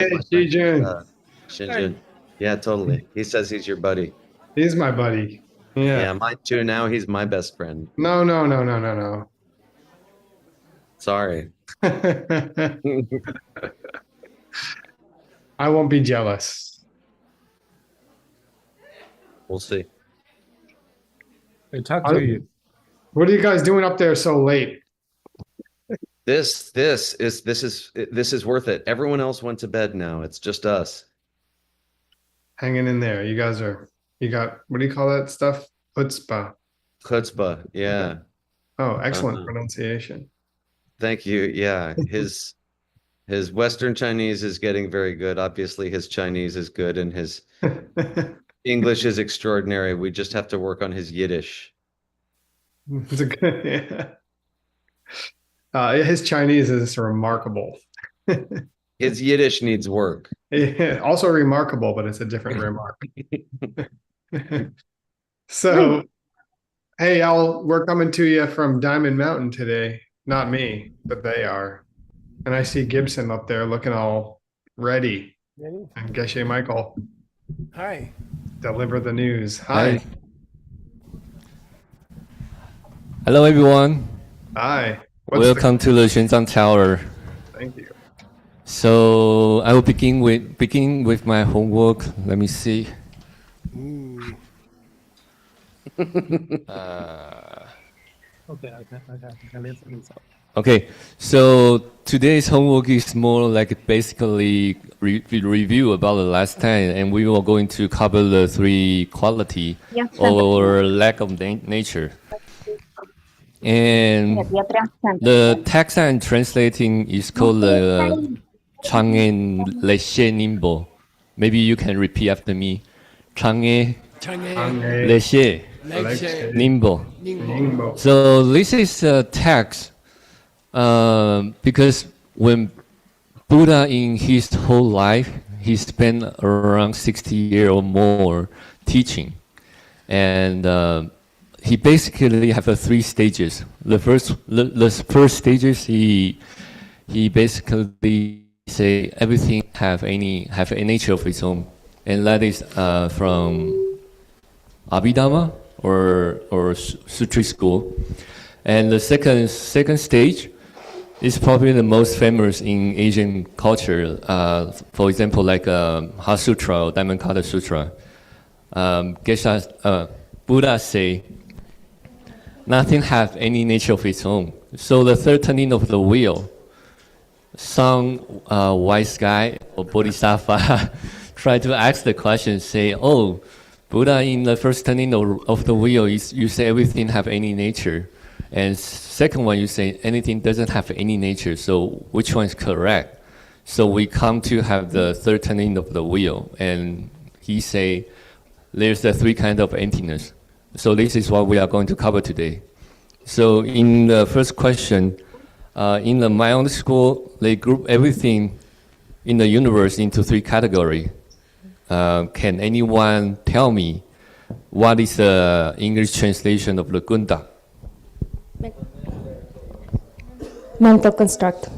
Hey, my friend, Xijun. Shinjun. Yeah, totally. He says he's your buddy. He's my buddy. Yeah, Yeah. mine too. Now he's my best friend. No, no, no, no, no, Sorry. no. I won't be jealous. We'll see. They talk to you. What are you guys doing up there so late? This is worth it. Everyone else went to bed now. It's just us. Hanging in there. You got, what do you call that stuff? Chutzpah. Chutzpah. Yeah. Oh, excellent Uh-huh. pronunciation. Thank you. Yeah. His Western Chinese is getting very good. Obviously, his Chinese is good and his English is extraordinary. We just have to work on his Yiddish. It's a good, yeah. His Chinese is remarkable. His Yiddish needs work. Yeah, also remarkable, but it's a different remark. So, hey, we're coming to you from Diamond Mountain today. Not me, but they are. And I see Gibson up there looking all ready. And Geshe Michael, Hi. deliver the news. Hi. Hello, everyone. Hi. Welcome to the Xuanzang Tower. Thank you. So I will begin with my homework. Let me see. Okay, so today's homework is more like basically review about the last time, and we are going to cover the three quality or lack of nature. And the text I'm translating is called the Chang'e Leshe Nimbo. Maybe you can repeat after me. Chang'e Leshe Nimbo. So this is a text because when Buddha in his whole life, he spent around 60 years or more teaching. And he basically have three stages. The first stages, he basically say everything have a nature of its own, and that is from Abhidhamma or Sutra school. And the second stage is probably the most famous in Asian culture. For example, like Heart Sutra or Dhammapada Sutra. Buddha say, nothing have any nature of its own. So the third turning of the wheel, some wise guy or bodhisattva try to ask the question, say, oh, Buddha in the first turning of the wheel, you say everything have any nature. And second one, you say anything doesn't have any nature. So which one is correct? So we come to have the third turning of the wheel. And he say, there's the three kinds of emptiness. So this is what we are going to cover today. So in the first question, in my own school, they group everything in the universe into three categories. Can anyone tell me what is the English translation of the Gunda? Mental construct.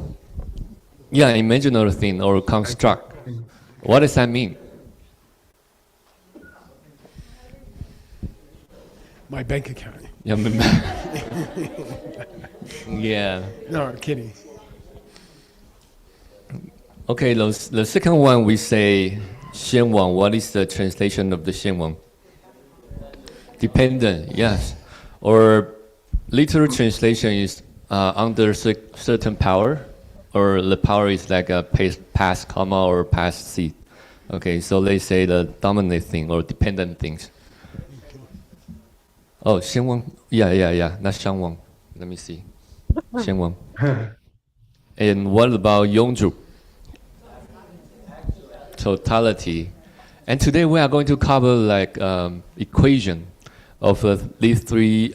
Yeah, imaginary thing or construct. What does that mean? My bank account. Yeah. Yeah. No, I'm kidding. Okay, the second one we say Xianwang. What is the translation of the Xianwang? Dependent, yes. Or literal translation is under certain power, or the power is like a past karma or past seed. Okay, so they say the dominant thing or dependent things. Oh, Xianwang. Yeah. That's Xianwang. Let me see. Xianwang. And what about Yongzhu? Totality. And today we are going to cover like equation of these three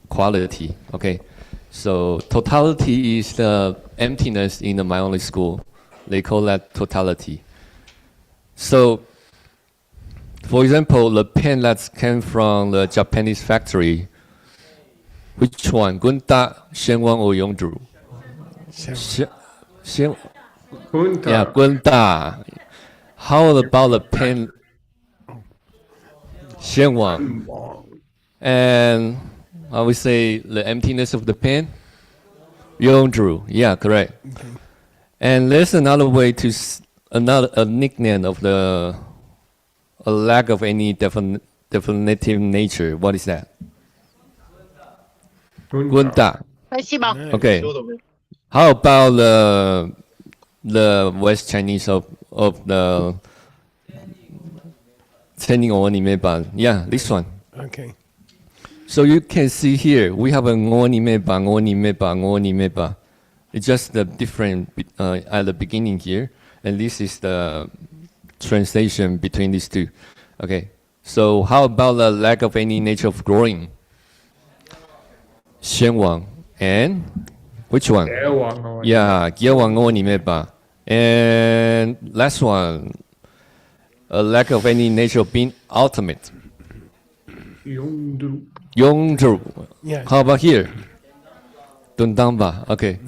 quality. Okay. So totality is the emptiness in the Miami school. They call that totality. So, for example, the pen that came from the Japanese factory, which one? Gunda, Xianwang, or Yongzhu? Kunta. Yeah, Gunda. How about the pen? Xuanzang. And I would say the emptiness of the pen. Yongzhu. Yeah, correct. And there's another way to a nickname of a lack of any definitive nature. What is that? Gunda. Okay. How about the West Chinese of the Yeah, this one. Okay. So you can see here we have a ngoni. It's just the different at the beginning here, and this is the translation between these two. Okay. So how about the lack of any nature of growing? Xuanwang and which one? Yeah, Gyewang ngoni meba. And last one, a lack of any nature of being ultimate. Yongzhu. Yeah. How about here? Dundamba. Okay.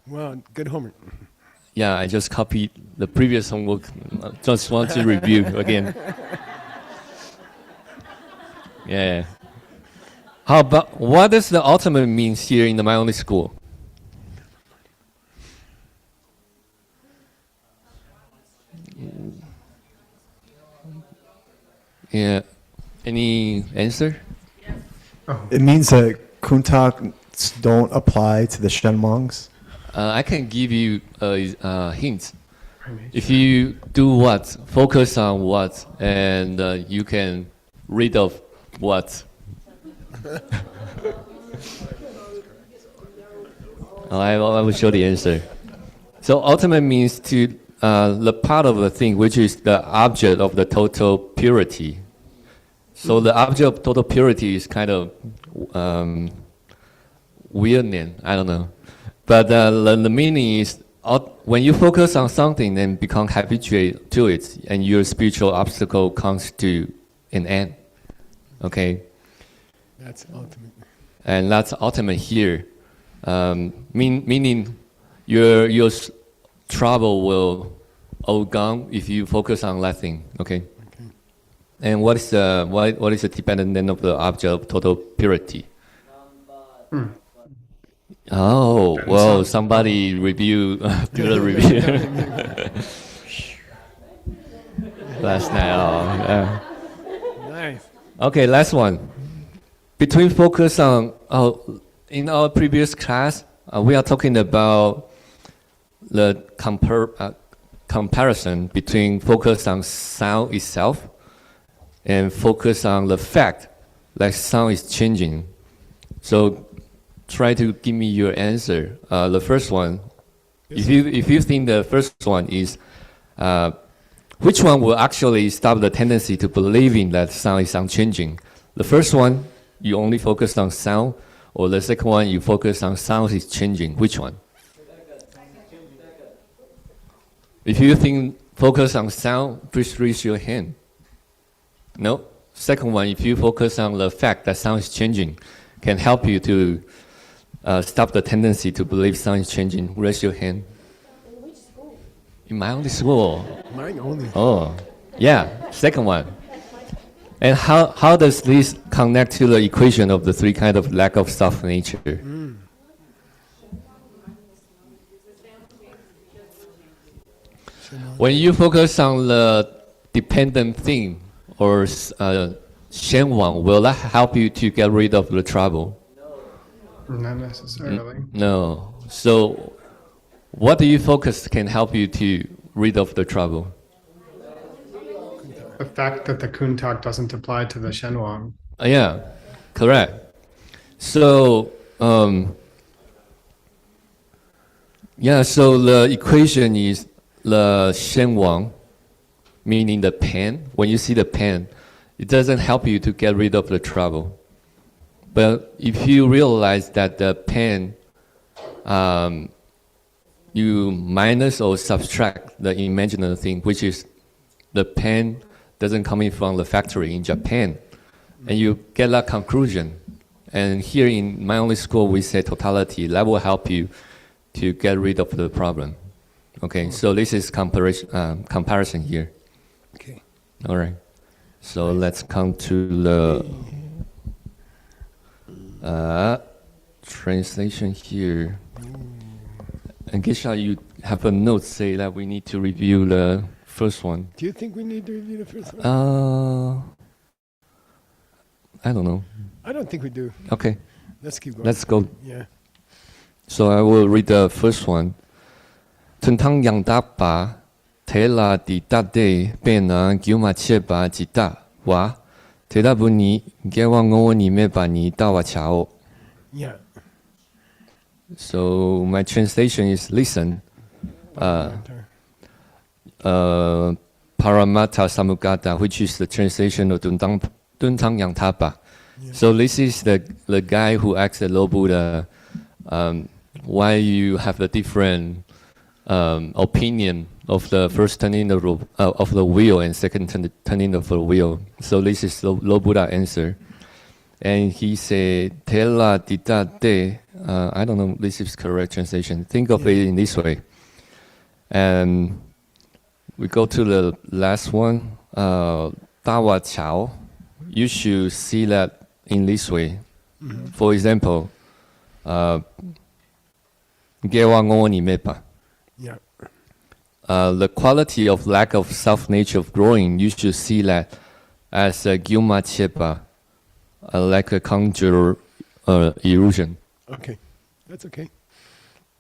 Well, good homework. Yeah, I just copied the previous homework. Just want to review again. Yeah. How about what does the ultimate means here in the My Only School? Yeah. Any answer? It means that Kuntak don't apply to the Shenmongs. I can give you a hint. If you do what, focus on what, and you can read of what. I will show the answer. So ultimate means to the part of the thing which is the object of the total purity. So the object of total purity is kind of weird name, I don't know. But the meaning is when you focus on something and become habituated to it, and your spiritual obstacle comes to an end. Okay? That's ultimate. And that's ultimate here. Meaning your trouble will all gone if you focus on that thing. Okay? And what is the dependent name of the object of total purity? Oh, well, somebody do the review last night. Oh, yeah. Nice. Okay, last one. Between focus on in our previous class, we are talking about the comparison between focus on sound itself and focus on the fact that sound is changing. So try to give me your answer. The first one, if you think the first one is, which one will actually stop the tendency to believing that sound is unchanging? The first one, you only focus on sound, or the second one, you focus on sound is changing. Which one? If you think focus on sound, please raise your hand. No? Second one, if you focus on the fact that sound is changing, can help you to stop the tendency to believe sound is changing. Raise your hand. In which school? In my only school. Mine only. Oh, yeah, second one. And how does this connect to the equation of the three kind of lack of self-nature? When you focus on the dependent thing or Shenwang, will that help you to get rid of the trouble? Not necessarily. No. So what do you focus can help you to rid of the trouble? The fact that the Kuntak doesn't apply to the Shenwang. Yeah, correct. So so the equation is the Shenwang, meaning the pain. When you see the pain, it doesn't help you to get rid of the trouble. But if you realize that the pain, you minus or subtract the imaginary thing, which is the pain doesn't come in from the factory in Japan, and you get that conclusion. And here in my only school, we say totality. That will help you to get rid of the problem. Okay, so this is comparison here. Okay. All right. So let's come to the translation here. And Geshe, you have a note say that we need to review the first one. Do you think we need to review the first one? I don't know. I don't think we do. Okay, Let's keep going. let's go. Yeah. So I will read the first one. Tuntang yang dapa tela di dade bena gyuma cheba jita wa tela buni gewa ngo ni meba ni dawa chao. Yeah. So my translation is listen. Paramata Samugata, which is the translation of Tuntang Yang Tapa. Yeah. So this is the guy who asked the Lord Buddha, why you have a different opinion of the first turning of the wheel and second turning of the wheel. So this is Lord Buddha answer. And he said, Tela dita de, I don't know, this is correct translation. Think of it in this way. And we go to the last one, Dawa Chao. You should see that in this way. Mm-hmm. For example, Gewa Ngo Ni Mepa. Yeah. The quality of lack of self-nature of growing, you should see that as a Gyuma Chepa, like a conjure illusion. Okay. That's okay.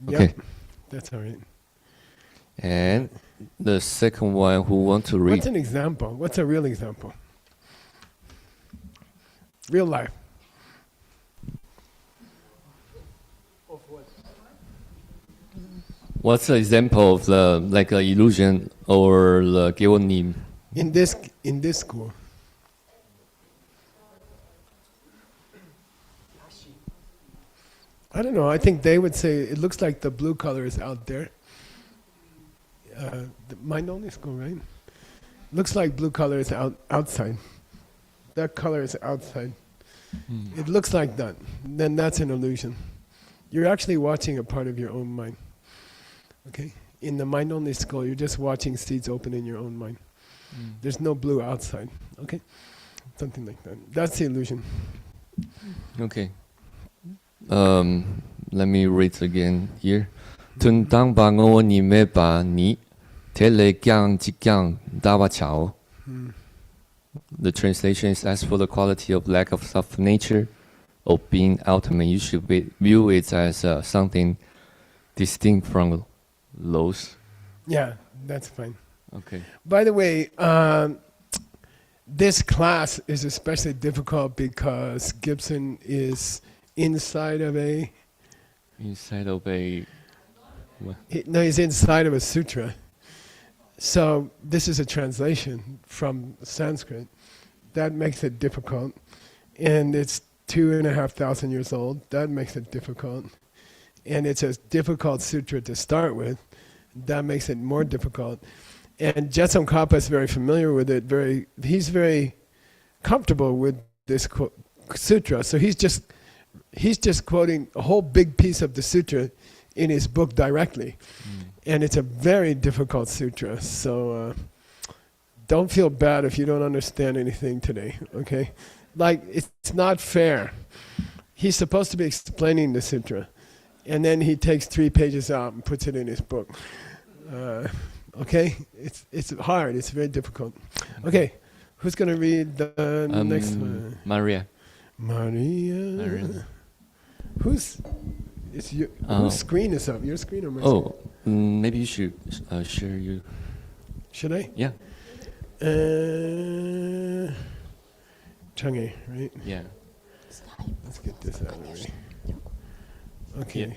Okay. Yep. That's all right. And the second one, who want to read? What's an example? What's a real example? Real life. What's the example of the like an illusion or the Geonim? In this school. I don't know. I think they would say it looks like the blue color is out there. The mind-only school, right? Looks like blue color is outside. That color is outside. It looks like that. Then that's an illusion. You're actually watching a part of your own mind. Okay? In the mind-only school, you're just watching seeds open in your own mind. There's no blue outside. Okay? Something like that. That's the illusion. Okay. Let me read again here. Tuntang bango ni meba ni tele kyang jikyang dawa chao. The translation is, as for the quality of lack of self-nature, of being ultimate, you should view it as something distinct from those. Yeah, that's fine. Okay. By the way, this class is especially difficult because Gibson is inside of a... Inside of a... What? He's inside of a sutra. So this is a translation from Sanskrit. That makes it difficult. And it's 2,500 years old. That makes it difficult. And it's a difficult sutra to start with. That makes it more difficult. And Geshe Kappa is very familiar with it. He's very comfortable with this sutra. So he's just quoting a whole big piece of the sutra in his book directly. And it's a very difficult sutra. So don't feel bad if you don't understand anything today, okay? Like, it's not fair. He's supposed to be explaining the sutra. And then he takes 3 pages out and puts it in his book. Okay? It's hard. It's very difficult. Okay. Who's going to read the next one? Maria. Maria. Whose screen is up? Your screen or my screen? Maybe you should share your... Should I? Yeah. Chang'e, right? Yeah. Let's get this out of the way. Okay. Yeah.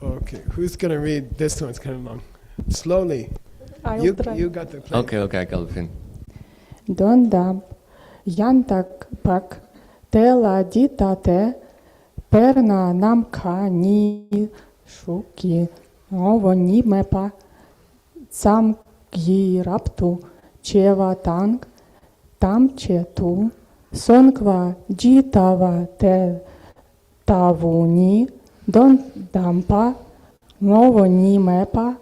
Okay. Who's going to read this one? It's kind of long. Slowly. I'll try. You got the plan. Okay, I got the pen. Don't dump. Yantak pak. Tela ditate. Perna namka ni shuki. Ovo ni mepa. Sam gi raptu. Cheva tang. Tam chetu. Sonkva jitava te tavuni. Don dampa. ngovo ni mepa,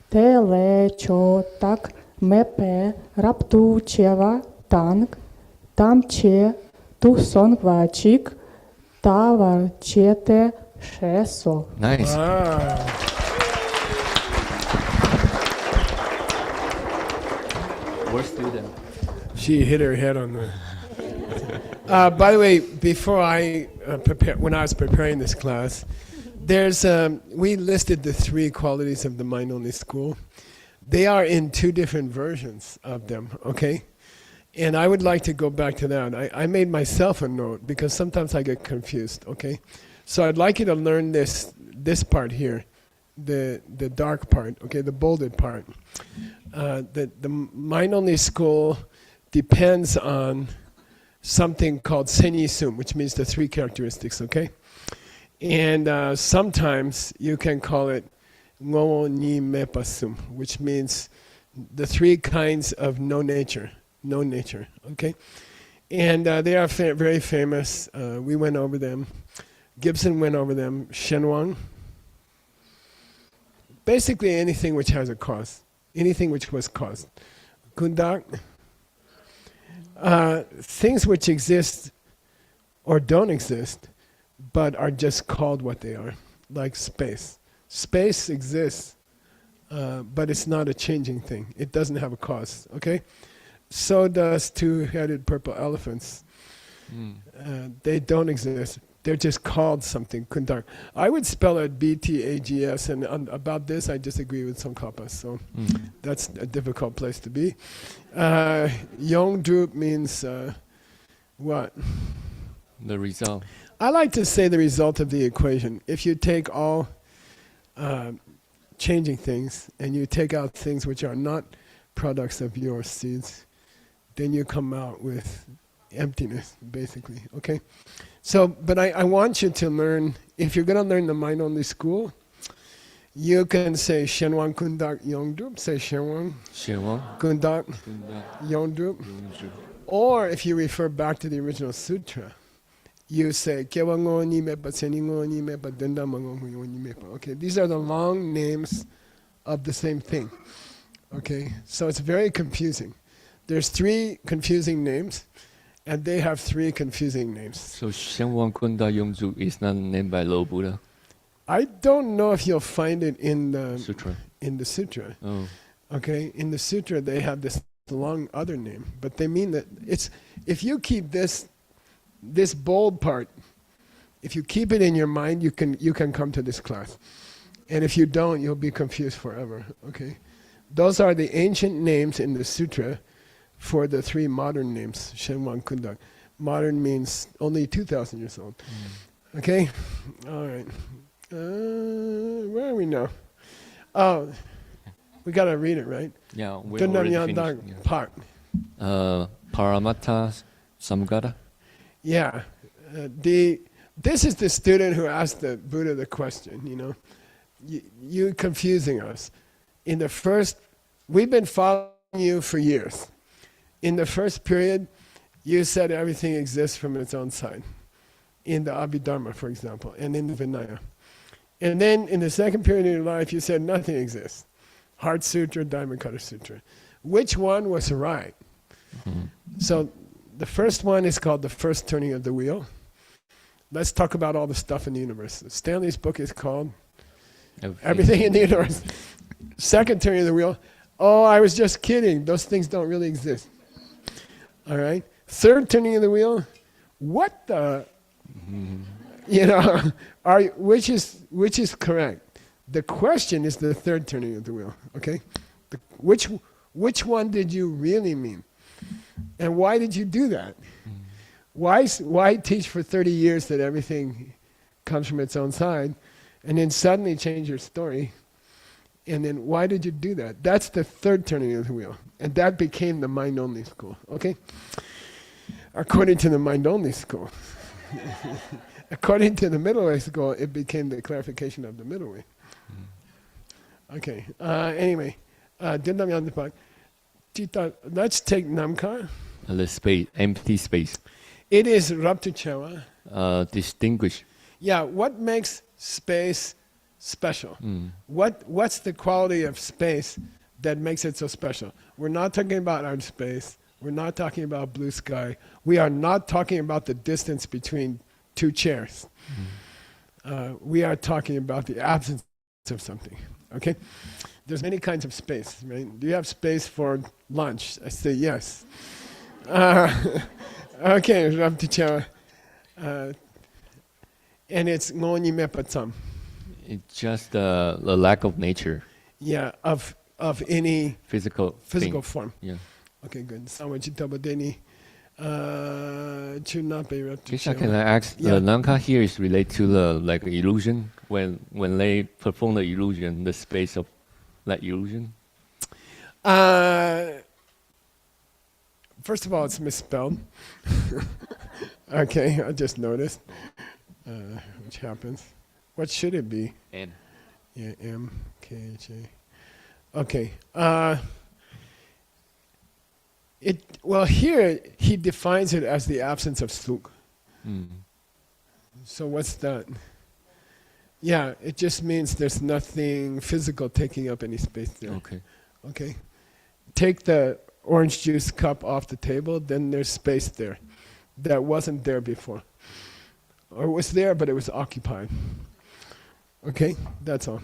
tele chotak, mepe, raptucheva, tank, tamche, tu songva chik, tavar chete, sheso. Nice. Wow. We're student. She hit her head on the. By the way, before when I was preparing this class, we listed the 3 qualities of the mind-only school. They are in 2 different versions of them, okay? And I would like to go back to that. I made myself a note because sometimes I get confused, okay? So I'd like you to learn this part here, the dark part, okay, the bolded part. The mind-only school depends on something called Senyi Sum, which means the 3 characteristics, okay? And sometimes you can call it Ngo Ni Mepa Sum, which means the 3 kinds of no nature, okay? And they are very famous. We went over them. Gibson went over them. Xuanzang. Basically anything which has a cause, anything which was caused. Kundak. Things which exist or don't exist, but are just called what they are, like space. Space exists, but it's not a changing thing. It doesn't have a cause, okay? So does 2-headed purple elephants. They don't exist. They're just called something, kundak. I would spell it BTAGS, and about this I disagree with Tsongkhapa, so that's a difficult place to be. Yongdrup means what? The result. I like to say the result of the equation. If you take all changing things and you take out things which are not products of your seeds, then you come out with emptiness, basically, okay? So, but I want you to learn, if you're going to learn the mind-only school, you can say Xuanzang Kundak Yongdrup, say Xuanzang Kundak Yongdrup. Or if you refer back to the original sutra, you say Kewango ni mepa, Seningo ni mepa, Dendamango ni mepa. Okay, these are the long names of the same thing. Okay, so it's very confusing. There's 3 confusing names, and they have 3 confusing names. So Xuanzang Kunda Yongzhu is not named by Lord Buddha? I don't know if you'll find it in the Sutra. In the sutra. Oh. Okay, in the sutra they have this long other name, but they mean that it's, if you keep this bold part, if you keep it in your mind, you can come to this class. And if you don't, you'll be confused forever. Okay, those are the ancient names in the sutra for the 3 modern names, Xuanzang Kundak. Modern means only 2,000 years old. Okay, all right. Where are we now? Oh, we gotta read it, right? Yeah, we already finished. Yeah. Part. Paramatta Samgata. Yeah, this is the student who asked the Buddha the question. You know, you confusing us. In the first, we've been following you for years. In the first period, you said everything exists from its own side. In the Abhidharma, for example, and in the Vinaya. And then in the second period of your life, you said nothing exists. Heart Sutra, Diamond Cutter Sutra. Which one was right? So the first one is called the first turning of the wheel. Let's talk about all the stuff in the universe. Stanley's book is called Everything in the Universe. Second turning of the wheel. Oh, I was just kidding. Those things don't really exist. All right. Third turning of the wheel. What the? You know, which is correct? The question is the third turning of the wheel. Okay. Which one did you really mean? And why did you do that? Why teach for 30 years that everything comes from its own side, and then suddenly change your story? And then why did you do that? That's the third turning of the wheel. And that became the mind-only school, okay? According to the mind-only school. According to the middle way school, it became the clarification of the middle way. Okay, anyway. Let's take Namkar. The space, empty space. It is Raptuchewa. Distinguish. Yeah, what makes space special. Mm. What's the quality of space that makes it so special? We're not talking about outer space. We're not talking about blue sky. We are not talking about the distance between two chairs. We are talking about the absence of something. Okay? There's many kinds of space, right? Do you have space for lunch? I say yes. Okay, Rab Tichawa. And it's ngoni mepatsam. It's just the lack of nature, Yeah, of any physical thing. form. Yeah. Okay, good. Sawajitabateni. Chunape Rab Geshe, can Tichawa. I ask, Yeah. the Nanka here is related to the like illusion, when they perform the illusion, the space of that illusion? First of all, it's misspelled. Okay, I just noticed, which happens. What should it be? And Yeah, M, K, H, A. Okay. Well, here he defines it as the absence of suk. So what's that? Yeah, it just means there's nothing physical taking up any space there. okay. Okay. Take the orange juice cup off the table, then there's space there that wasn't there before. Or it was there, but it was occupied. Okay, that's all.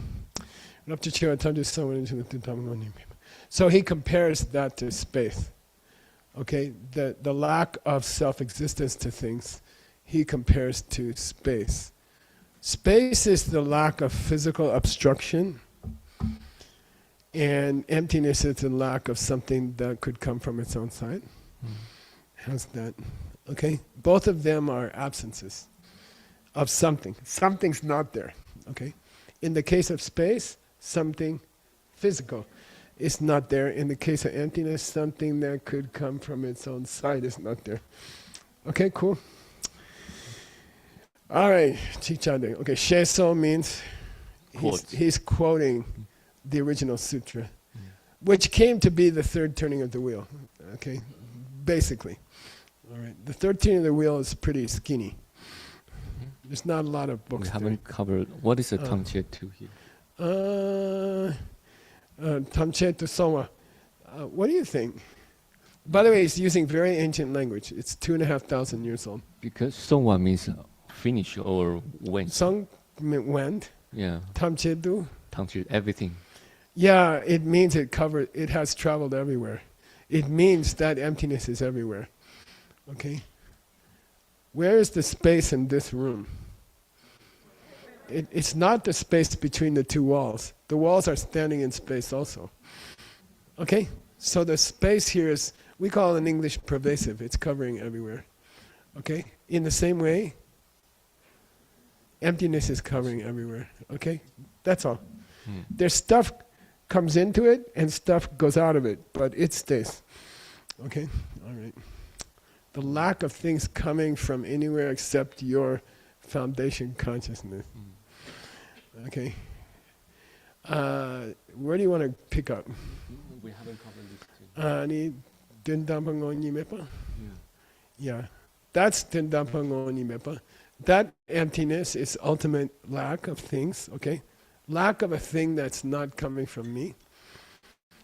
So he compares that to space. Okay, the lack of self-existence to things, he compares to space. Space is the lack of physical obstruction, and emptiness is the lack of something that could come from its own side. How's that? Okay, both of them are absences of something. Something's not there. Okay, in the case of space, something physical is not there. In the case of emptiness, something that could come from its own side is not there. Okay, cool. All right, Chichade. Okay, Sheso means he's quoting the original sutra, which came to be the third turning of the wheel. Okay, basically. All right, the third turning of the wheel is pretty skinny. There's not a lot of books. We haven't covered, what is the Tangche 2 here? Tamche to Soma. What do you think? By the way, he's using very ancient language. It's 2,500 years old. Because Songwa means finish or went. Song went. Yeah, Tamche do. Tangche, everything. Yeah, it means it has traveled everywhere. It means that emptiness is everywhere. Okay? Where is the space in this room? It's not the space between the two walls. The walls are standing in space also. Okay? So the space here is, we call it in English pervasive. It's covering everywhere. Okay? In the same way, emptiness is covering everywhere. Okay? That's all. There's stuff comes into it and stuff goes out of it, but it stays. Okay? All right. The lack of things coming from anywhere except your foundation consciousness. Okay. Where do you want to pick up? We haven't covered this too. Ni Dindampangonyi Mepa? Yeah. That's Dindampangonyi Mepa. That emptiness is ultimate lack of things, okay? Lack of a thing that's not coming from me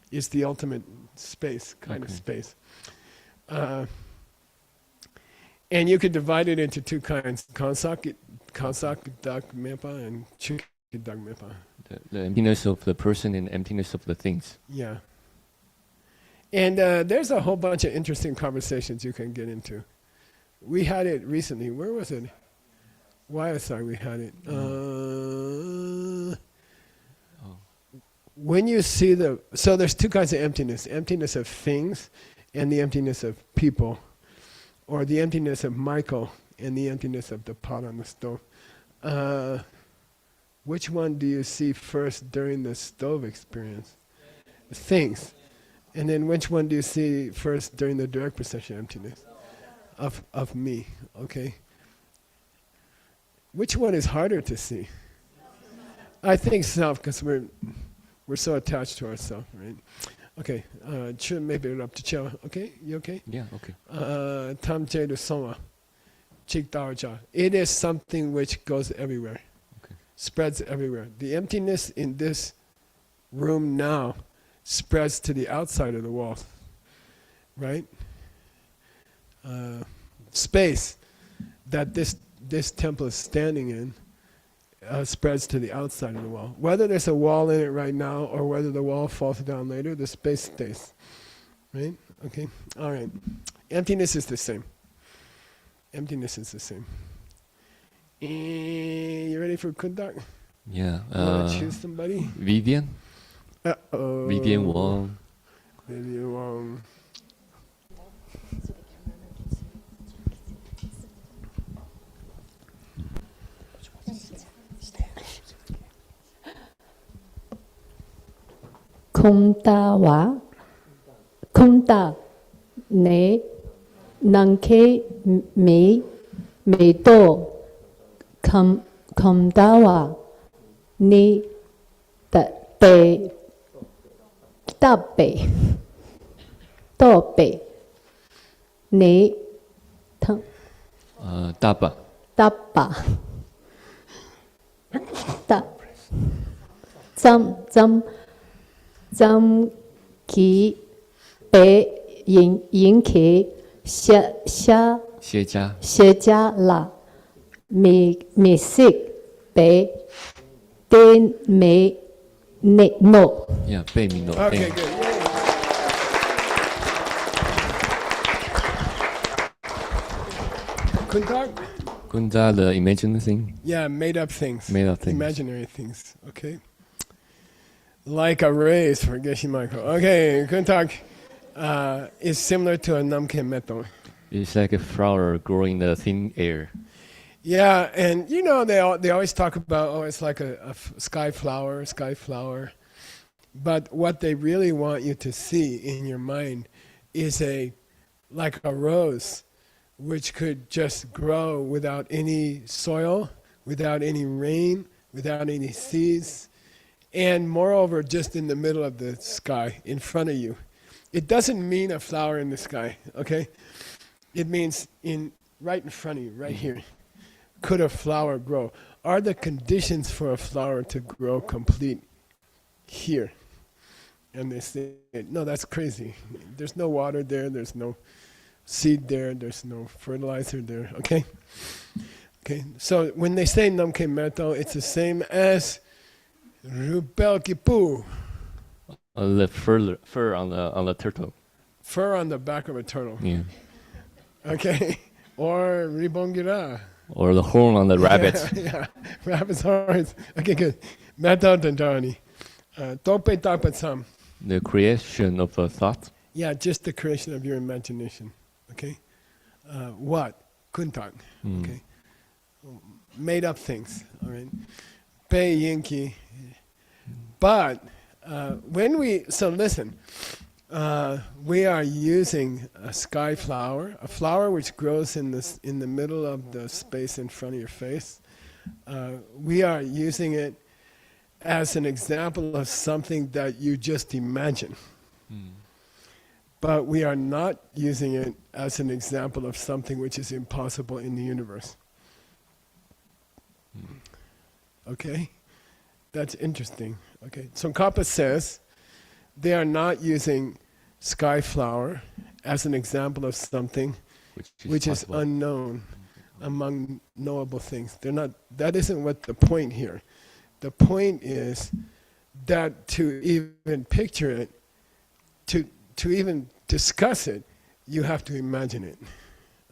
is the ultimate space, kind of space. And you could divide it into two kinds, Kansak Dak Mepa and Chuk Dak Mepa. The emptiness of the person and emptiness of the things. Yeah. And there's a whole bunch of interesting conversations you can get into. We had it recently. Where was it? YSI we had it. When you see so there's two kinds of emptiness. Emptiness of things and the emptiness of people. Or the emptiness of Michael and the emptiness of the pot on the stove. Which one do you see first during the stove experience? Things. And then which one do you see first during the direct perception emptiness? Of me, okay? Which one is harder to see? I think self, because we're so attached to ourselves, right? Okay, maybe up to Chow. Okay, you okay? Yeah, okay. Tam Je to Soma. Chik Dao Cha. It is something which goes everywhere. Okay. spreads everywhere. The emptiness in this room now spreads to the outside of the wall, right? Space that this temple is standing in spreads to the outside of the wall. Whether there's a wall in it right now or whether the wall falls down later, the space stays, right? Okay, all right. Emptiness is the same. Emptiness is the same. You ready for Kundak? Yeah. You want to choose somebody? Vivian. Uh-oh. Vivian Wong. Vivian Wong. Kumtawa, kumta, ne, nanke, me do, kumtawa, ni, te, tape, tope, ne, Tapa. tapa, ta, zam ki be yin ki xia 谢家。家啦mi sik be den me ne no Yeah, 贝米诺。 Okay, good. Kuntak? Kunta, the imaginary thing. Yeah, made up things. Made up things. Imaginary things. Okay. Like a race for Geshe Michael. Okay, Kuntak is similar to a Namkhe metal. It's like a flower growing in the thin air. Yeah, and you know they always talk about it's like a sky flower. But what they really want you to see in your mind is like a rose, which could just grow without any soil, without any rain, without any seeds, and moreover, just in the middle of the sky, in front of you. It doesn't mean a flower in the sky, okay? It means right in front of you, right here. Could a flower grow? Are the conditions for a flower to grow complete here? And they say, no, that's crazy. There's no water there, there's no seed there, there's no fertilizer there, okay? Okay, so when they say Namkhe Meto, it's the same as Rupel Kipu, The fur on the turtle. fur on the back of a turtle, Yeah. okay? Or Ribongira. Or the horn on the rabbit. Yeah, rabbit's horns. Okay, good. Meto Dandani. Tope Tapatsam. The creation of a thought. Yeah, just the creation of your imagination. Okay? What? Kuntak. Okay? Made up things. All right? Bei Yinki. But listen, we are using a sky flower, a flower which grows in the middle of the space in front of your face. We are using it as an example of something that you just imagine. But we are not using it as an example of something which is impossible in the universe. Okay? That's interesting. Okay. Tsongkhapa says they are not using sky flower as an example of something which is unknown among knowable things. They're not. That isn't what the point here. The point is that to even picture it, to even discuss it, you have to imagine it.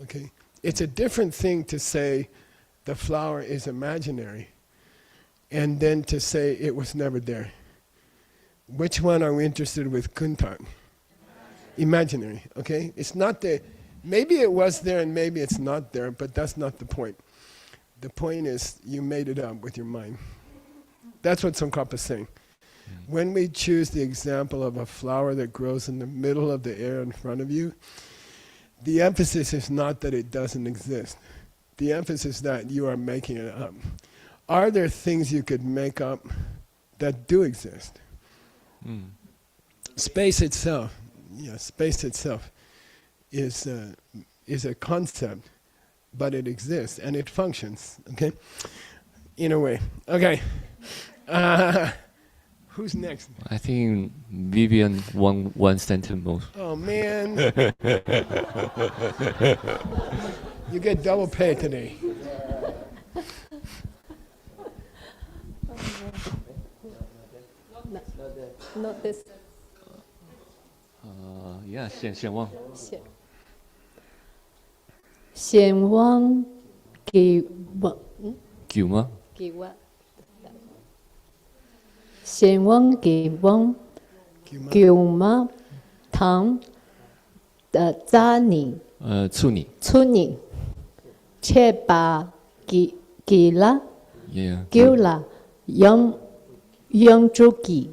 Okay? It's a different thing to say the flower is imaginary and then to say it was never there. Which one are we interested with Kuntak? Imaginary, okay? It's not maybe it was there and maybe it's not there, but that's not the point. The point is you made it up with your mind. That's what Tsongkhapa is saying. When we choose the example of a flower that grows in the middle of the air in front of you, the emphasis is not that it doesn't exist. The emphasis is that you are making it up. Are there things you could make up that do exist? Space itself is a concept, but it exists and it functions. Okay, in a way. Okay. Who's next? I think Vivian one sentence most. Oh man. You get double pay today. Not this. Yeah, 显望 Xian Wang Gi Wa 9吗？ Gi Wa. Xian Wang Gi Wang Giu Ma Tang Za Ning 处女 Chu Ning Che Ba Gi La Yeah. Giu La Yang Zhu Gi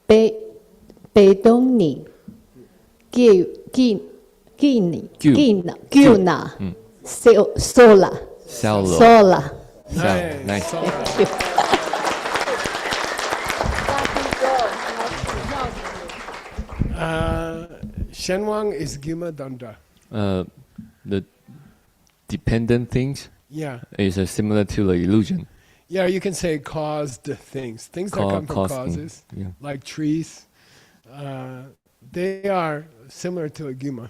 Bei Dong Ni Gi Ni Giu Na Sola Xiaolo Sola. Nice. Shenwang is Gima Danda. The dependent things Yeah. is similar to the illusion. Yeah, you can say caused things. Things that come from Causing, causes, yeah. like trees. They are similar to a Gima,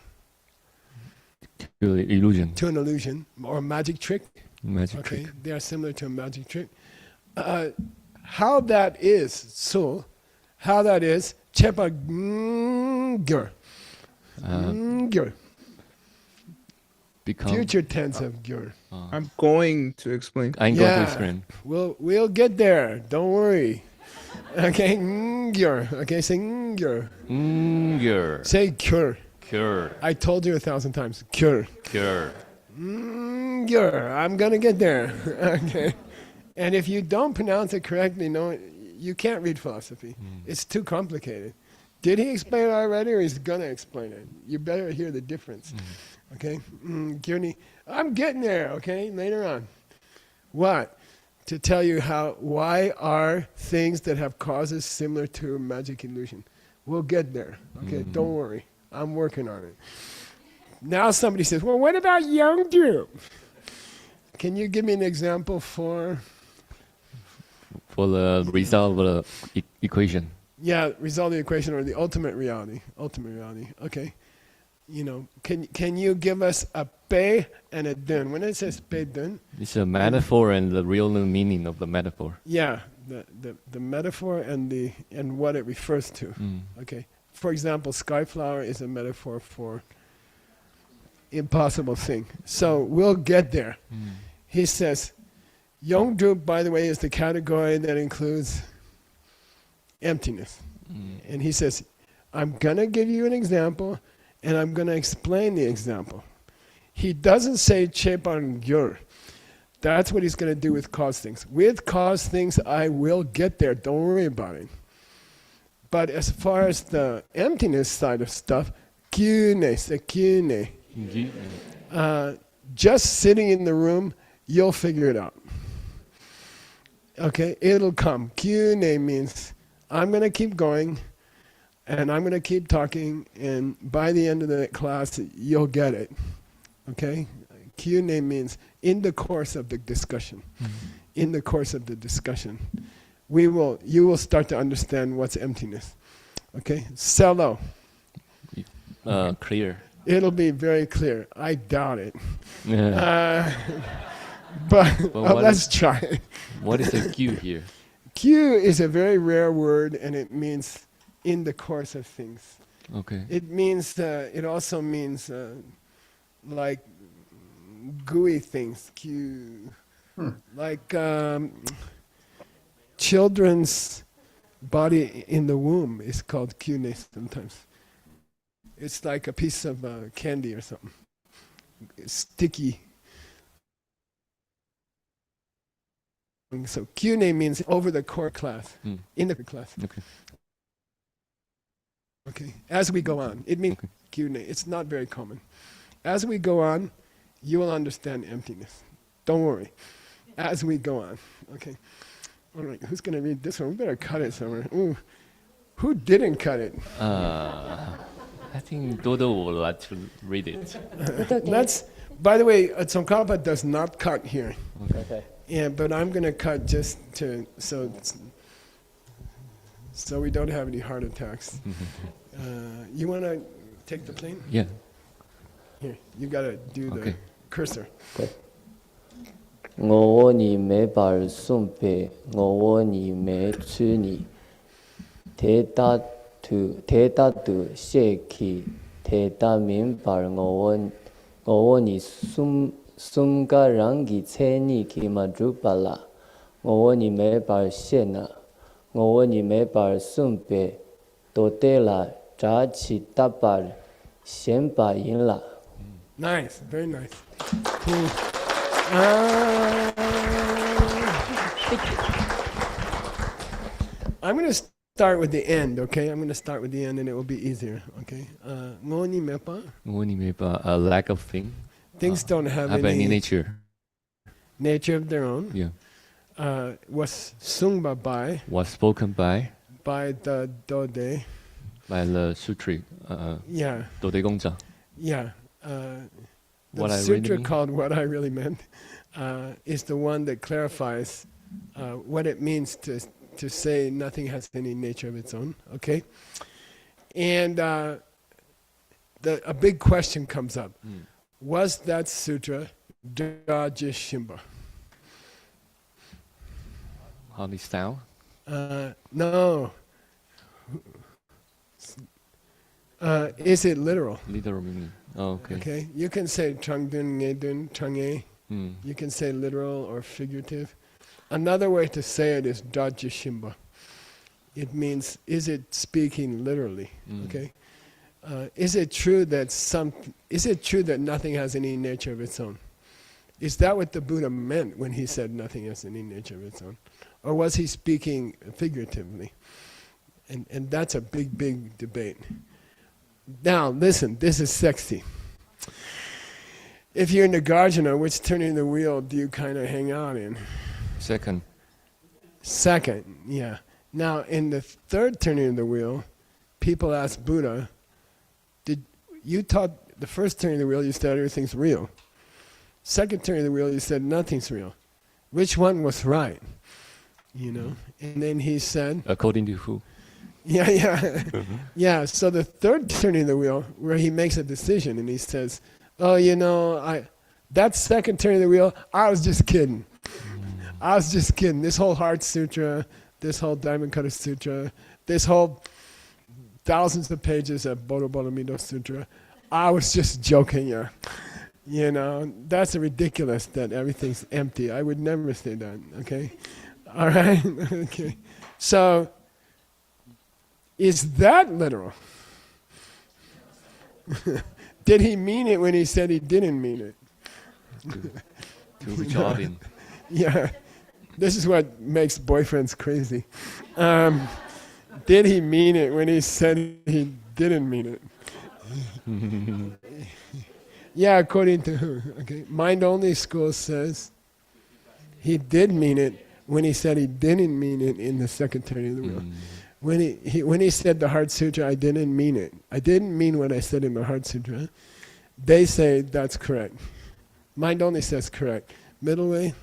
To the illusion. to an illusion or a magic trick. Magic Okay, trick. they are similar to a magic trick. How that is, so, how that is, chepa gur. Gur. Become. Future tense of gur. I'm going to explain. I'm going to Yeah. explain. We'll get there. Don't worry. Okay, gur. Okay, say gur. Cure. Say cure. Cure. I told you 1,000 times. Cure. Cure. Cure. I'm gonna get there. Okay. And if you don't pronounce it correctly, no, you can't read philosophy. It's too complicated. Did he explain it already, or he's gonna explain it? You better hear the difference. Okay. Gurney. I'm getting there. Okay. Later on. What? To tell you why are things that have causes similar to magic illusion? We'll get there. Okay. Don't worry. I'm working on it. Now somebody says, well, what about Yeongju? Can you give me an example for the result of the equation. resolve the equation or the ultimate reality? Ultimate reality. Okay. You know, can you give us a bei and a dun? When it says bei dun, It's a metaphor and the real meaning of the metaphor. yeah, the metaphor and what it refers to. Okay. For example, skyflower is a metaphor for impossible thing. So we'll get there. He says, Yeongju, by the way, is the category that includes emptiness. And he says, I'm going to give you an example, and I'm going to explain the example. He doesn't say chepan gyur. That's what he's going to do with cause things. With cause things, I will get there. Don't worry about it. But as far as the emptiness side of stuff, kyune, sekune. Just sitting in the room, you'll figure it out. Okay, it'll come. Kyune means I'm going to keep going, and I'm going to keep talking, and by the end of the class, you'll get it. Okay? Kyune means in the course of the discussion. In the course of the discussion, you will start to understand what's emptiness. Okay? Cello. Clear. It'll be very clear. I doubt it. Yeah. But Well, what let's try it. What is the Q here? Q is a very rare word, and it means in the course of things. Okay. It means, it also means like gooey things. Q, like children's body in the womb is called Q sometimes. It's like a piece of candy or something. It's sticky. So Q means over the core class, in the class. Okay. Okay. As we go on, it means Q. It's not very common. As we go on, you will understand emptiness. Don't worry. As we go on. Okay. All right. Who's going to read this one? We better cut it somewhere. Ooh. Who didn't cut it? I think Dodo would like to read it. By the way, Tsongkhapa does not cut here. but I'm going to cut just to so we don't have any heart attacks. You want to take the plane? Yeah. Here, you got to do the Okay. cursor. 我你没把送给我你没吃你，铁打的谢气，铁打明白我你送个人给车你去嘛住巴拉，我你没把谢那，我你没把送给，都得了，扎起大把，先把赢了。 Nice, very nice. Cool. I'm going to start with the end, okay? I'm going to start with the end and it will be easier, okay? Ngoni mepa. A lack of Things don't have any nature. nature of their own. Yeah. Was sung by Was spoken by the Dode. by the sutra. Yeah, 斗地公长. yeah. The What I really sutra mean? called What I Really Meant is the one that clarifies what it means to say nothing has any nature of its own, okay? And a big question comes up. Was that sutra Dajishimba? How they sound? No. Is it literal? Literal meaning. Oh, okay. Okay, you can say Changdun, Ngedun, Chang'e. Mm. You can say literal or figurative. Another way to say it is Dajishimba. It means, is it speaking literally? Okay. Is it true that nothing has any nature of its own? Is that what the Buddha meant when he said nothing has any nature of its own? Or was he speaking figuratively? And that's a big, big debate. Now, listen, this is sexy. If you're in the Nagarjuna, which turning of the wheel do you kind of hang out in? Second. Second, yeah. Now, in the third turning of the wheel, people ask Buddha, did you taught the first turning of the wheel, you said everything's real. Second turning of the wheel, you said nothing's real. Which one was right? You know? And then he said, According to who? yeah. Yeah, so the third turning of the wheel, where he makes a decision and he says, oh, you know, that second turning of the wheel, I was just kidding. I was just kidding. This whole Heart Sutra, this whole Diamond Cutter Sutra, this whole thousands of pages of Bodho Bodhimido Sutra, I was just joking here. You know, that's ridiculous that everything's empty. I would never say that, okay? All right? Okay. So, is that literal? Did he mean it when he said he didn't mean it? To be jobbing. Yeah, this is what makes boyfriends crazy. Did he mean it when he said he didn't mean it? Yeah, according to who? Okay, Mind Only School says he did mean it when he said he didn't mean it in the second turning of the wheel. When he said the Heart Sutra, I didn't mean it. I didn't mean what I said in the Heart Sutra. They say that's correct. Mind Only says correct. Middle way?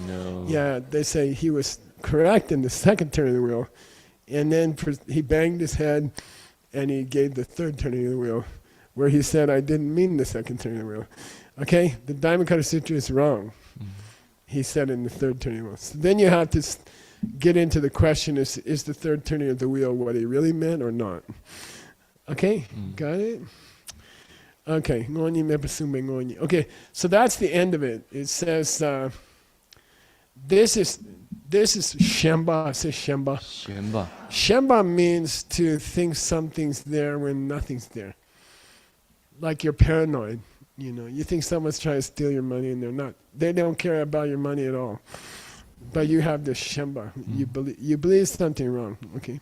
No. Yeah, they say he was correct in the second turn of the wheel. And then he banged his head and he gave the third turning of the wheel, where he said, I didn't mean the second turning of the wheel. Okay, the Diamond Cutter Sutra is wrong. He said in the third turning of the wheel. So then you have to get into the question, is the third turning of the wheel what he really meant or not? Okay, got it? Okay, okay, so that's the end of it. It says, this is Shemba, say Shemba. Shemba. Shemba means to think something's there when nothing's there. Like you're paranoid, you know. You think someone's trying to steal your money and they're not. They don't care about your money at all. But you have this Shemba. You believe something wrong, okay?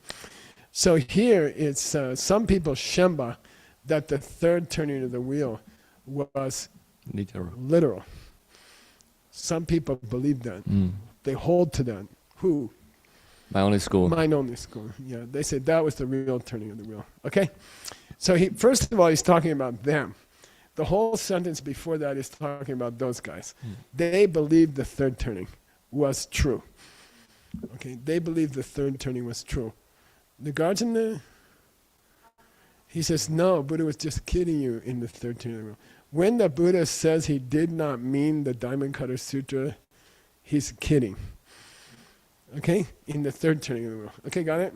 So here it's, some people Shemba that the third turning of the wheel was literal. Some people believe that. They hold to that. Who? Mind Only School. Mind Only School. Yeah, they said that was the real turning of the wheel. Okay? So first of all, he's talking about them. The whole sentence before that is talking about those guys. They believed the third turning was true. Okay, they believed the third turning was true. The Gajana, he says, no, Buddha was just kidding you in the third turning of the wheel. When the Buddha says he did not mean the Diamond Cutter Sutra, he's kidding. Okay, in the third turning of the wheel. Okay, got it?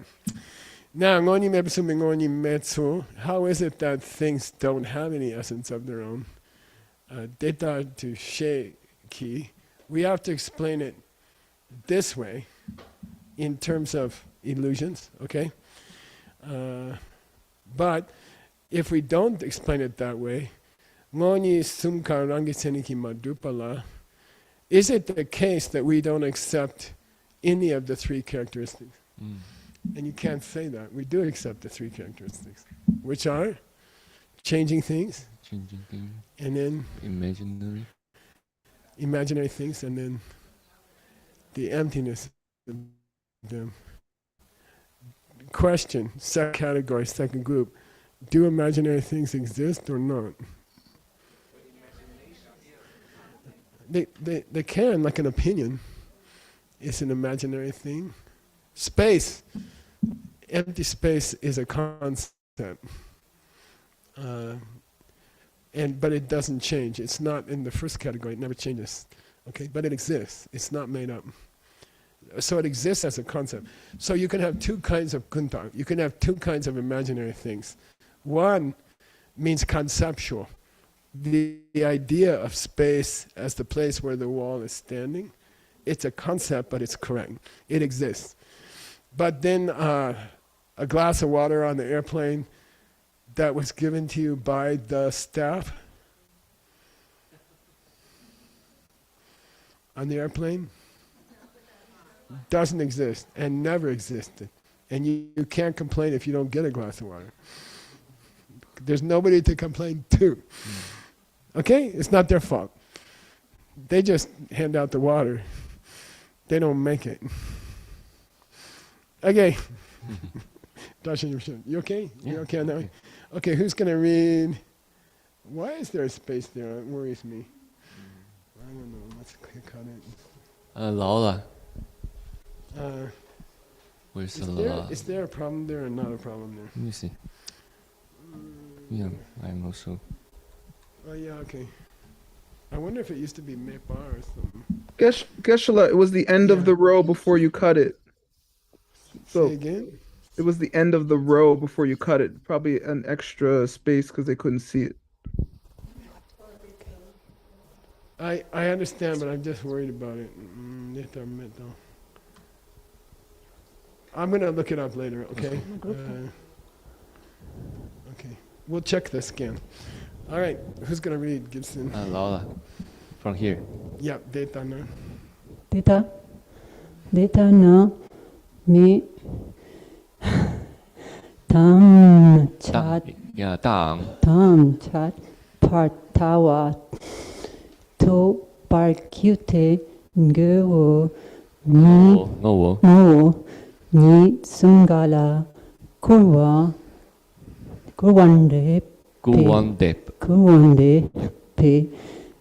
Now, ngoni mepsu ngoni metsu. How is it that things don't have any essence of their own? Deta to she ki. We have to explain it this way, in terms of illusions. Okay, but if we don't explain it that way, ngoni sumka rangi seniki madupala. Is it the case that we don't accept any of the three characteristics? And you can't say that. We do accept the three characteristics, which are changing things, and then imaginary things, and then the emptiness of them. Question, second category, second group. Do imaginary things exist or not? They can, like an opinion. It's an imaginary thing. Space, empty space is a concept, but it doesn't change. It's not in the first category. It never changes. Okay, but it exists. It's not made up. So it exists as a concept. So you can have two kinds of kunta. You can have two kinds of imaginary things. One means conceptual. The idea of space as the place where the wall is standing. It's a concept, but it's correct. It exists. But then a glass of water on the airplane that was given to you by the staff on the airplane doesn't exist and never existed. And you can't complain if you don't get a glass of water. There's nobody to complain to. Okay? It's not their fault. They just hand out the water. They don't make it. Okay. You okay? Yeah. You okay on that one? Okay, who's going to read? Why is there a space there? It worries me. I don't know. Let's cut it. Laura. Where's the Laura? Is there a problem there or not a problem there? Let me see. Yeah, I'm also. Oh, yeah, okay. I wonder if it used to be Mepa or something. Geshe, it was the end of the row before you cut it. So Say again? it was the end of the row before you cut it. Probably an extra space because they couldn't see it. I understand, but I'm just worried about it. I'm going to look it up later, okay? Okay. We'll check this again. All right. Who's going to read, Gibson? Laura. From here. Yeah, data no. Data no mi tam chat Yeah, Dang. tam chat partawa to parcute ngeo ni No. no ni sungala kurwa kurwande pe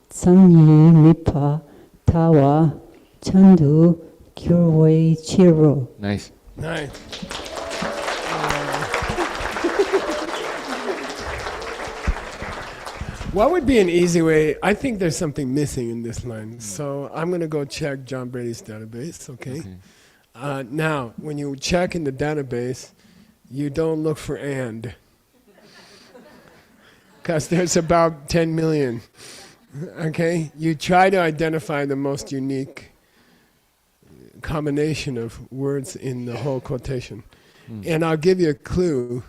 Sangyi mipa tawa chandu kyurwei chiro. Nice. Nice. What would be an easy way? I think there's something missing in this line. So I'm going to go check John Brady's database, okay? Now, when you check in the database, you don't look for and. Because there's about 10 million. Okay? You try to identify the most unique combination of words in the whole quotation. And I'll give you a clue.